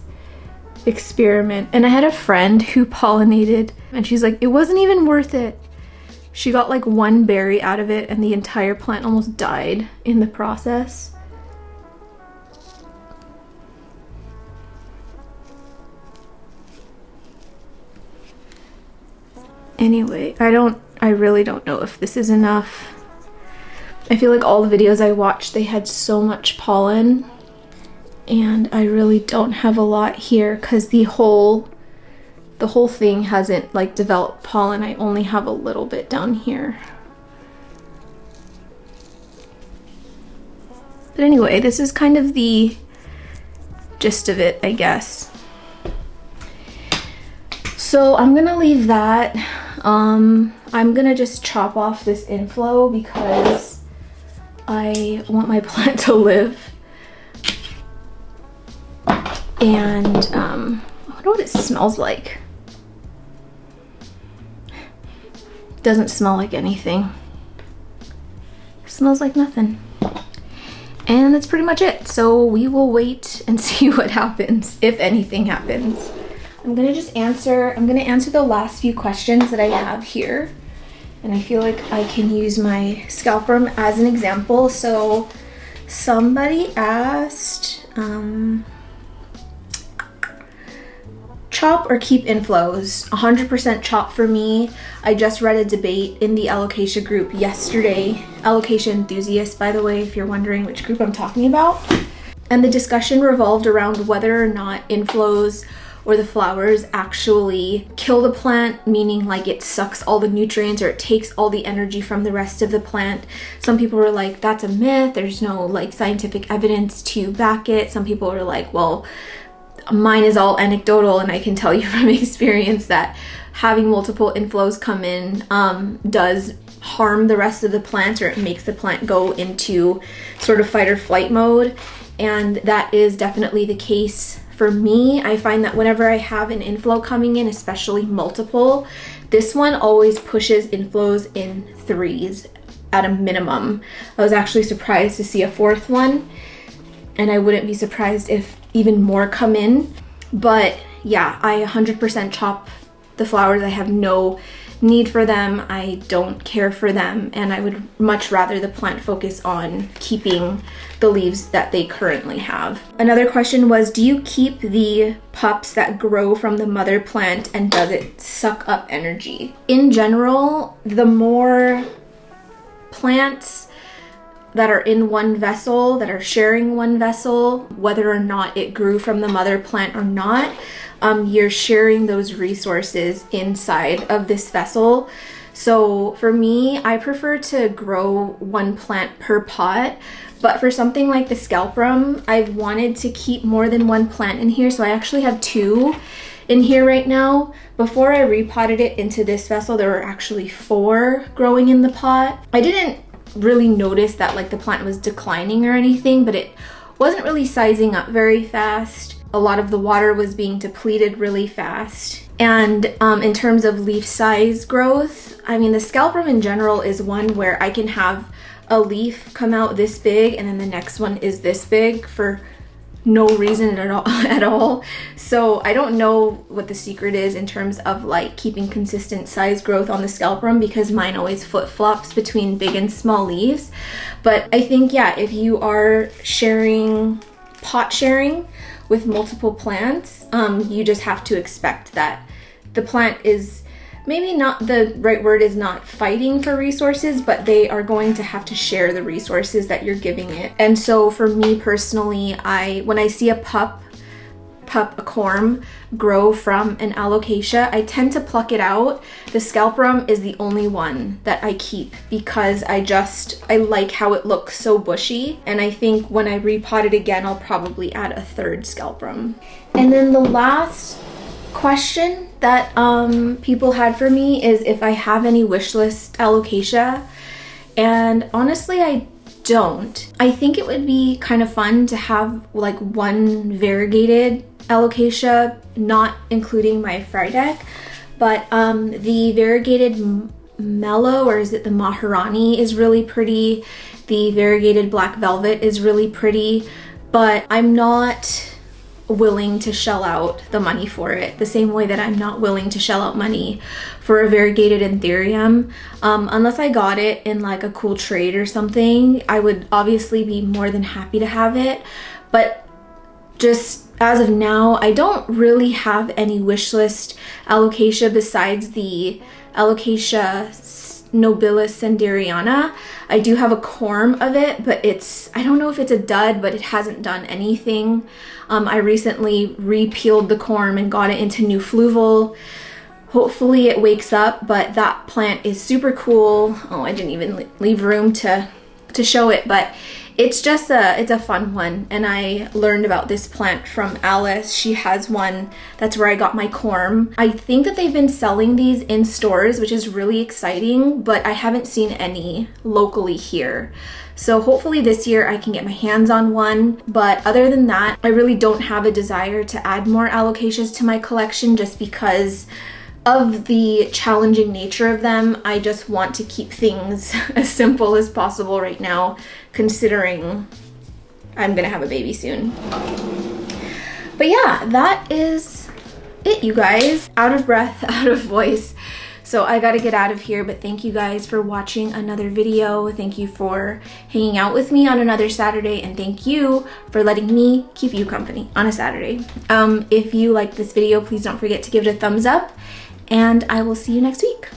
experiment. And I had a friend who pollinated and she's like, it wasn't even worth it. She got like one berry out of it and the entire plant almost died in the process. Anyway, I really don't know if this is enough. I feel like all the videos I watched, they had so much pollen and I really don't have a lot here because the whole thing hasn't like developed pollen. I only have a little bit down here. But anyway, this is kind of the gist of it, I guess. So I'm gonna leave that. I'm gonna just chop off this inflow because I want my plant to live. And I wonder what it smells like. Doesn't smell like anything. It smells like nothing. And that's pretty much it. So we will wait and see what happens, if anything happens. I'm gonna answer the last few questions that I have here. And I feel like I can use my scalprum as an example. So somebody asked, chop or keep inflows? 100% chop for me. I just read a debate in the alocasia group yesterday. Alocasia enthusiasts, by the way, if you're wondering which group I'm talking about. And the discussion revolved around whether or not inflows or the flowers actually kill the plant, meaning like it sucks all the nutrients or it takes all the energy from the rest of the plant. Some people were like, that's a myth, there's no like scientific evidence to back it. Some people were like, well, mine is all anecdotal and I can tell you from experience that having multiple inflows come in does harm the rest of the plant, or it makes the plant go into sort of fight or flight mode. And that is definitely the case for me. I find that whenever I have an inflow coming in, especially multiple, this one always pushes inflows in 3s at a minimum. I was actually surprised to see a 4th one, and I wouldn't be surprised if even more come in. But yeah, I 100% chop the flowers. I have no need for them. I don't care for them, and I would much rather the plant focus on keeping the leaves that they currently have. Another question was, do you keep the pups that grow from the mother plant and does it suck up energy? In general, the more plants that are in one vessel, that are sharing one vessel, whether or not it grew from the mother plant or not, you're sharing those resources inside of this vessel. So for me, I prefer to grow one plant per pot, but for something like the scalprum, I've wanted to keep more than one plant in here, so I actually have 2 in here right now. Before I repotted it into this vessel, there were actually 4 growing in the pot. I didn't really notice that like the plant was declining or anything, but it wasn't really sizing up very fast. A lot of the water was being depleted really fast. And in terms of leaf size growth, I mean, the scalprum in general is one where I can have a leaf come out this big and then the next one is this big for no reason at all. So I don't know what the secret is in terms of like keeping consistent size growth on the scalprum, because mine always flip-flops between big and small leaves. But I think, yeah, if you are pot sharing with multiple plants, you just have to expect that the plant is, maybe not the right word is not fighting for resources, but they are going to have to share the resources that you're giving it. And so for me personally, when I see a pup a corm grow from an alocasia, I tend to pluck it out. The scalprum is the only one that I keep because I like how it looks so bushy. And I think when I repot it again, I'll probably add a third scalprum. And then the last question that people had for me is if I have any wishlist alocasia. And honestly, I don't. I think it would be kind of fun to have like one variegated alocasia, not including my frydek, but the variegated mellow, or is it the Maharani, is really pretty. The variegated black velvet is really pretty, but I'm not willing to shell out the money for it the same way that I'm not willing to shell out money for a variegated anthurium. Unless I got it in like a cool trade or something, I would obviously be more than happy to have it. But just as of now, I don't really have any wish list alocasia besides the alocasia nobilis sanderiana. I do have a corm of it, but I don't know if it's a dud, but it hasn't done anything. I recently repeeled the corm and got it into new fluval. Hopefully it wakes up, but that plant is super cool. Oh, I didn't even leave room to show it, but it's just it's a fun one. And I learned about this plant from Alice. She has one. That's where I got my corm. I think that they've been selling these in stores, which is really exciting, but I haven't seen any locally here. So hopefully this year I can get my hands on one. But other than that, I really don't have a desire to add more alocasias to my collection just because of the challenging nature of them. I just want to keep things as simple as possible right now, considering I'm gonna have a baby soon. But yeah, that is it, you guys. Out of breath, out of voice. So I gotta get out of here, but thank you guys for watching another video. Thank you for hanging out with me on another Saturday, and thank you for letting me keep you company on a Saturday. If you liked this video, please don't forget to give it a thumbs up, and I will see you next week.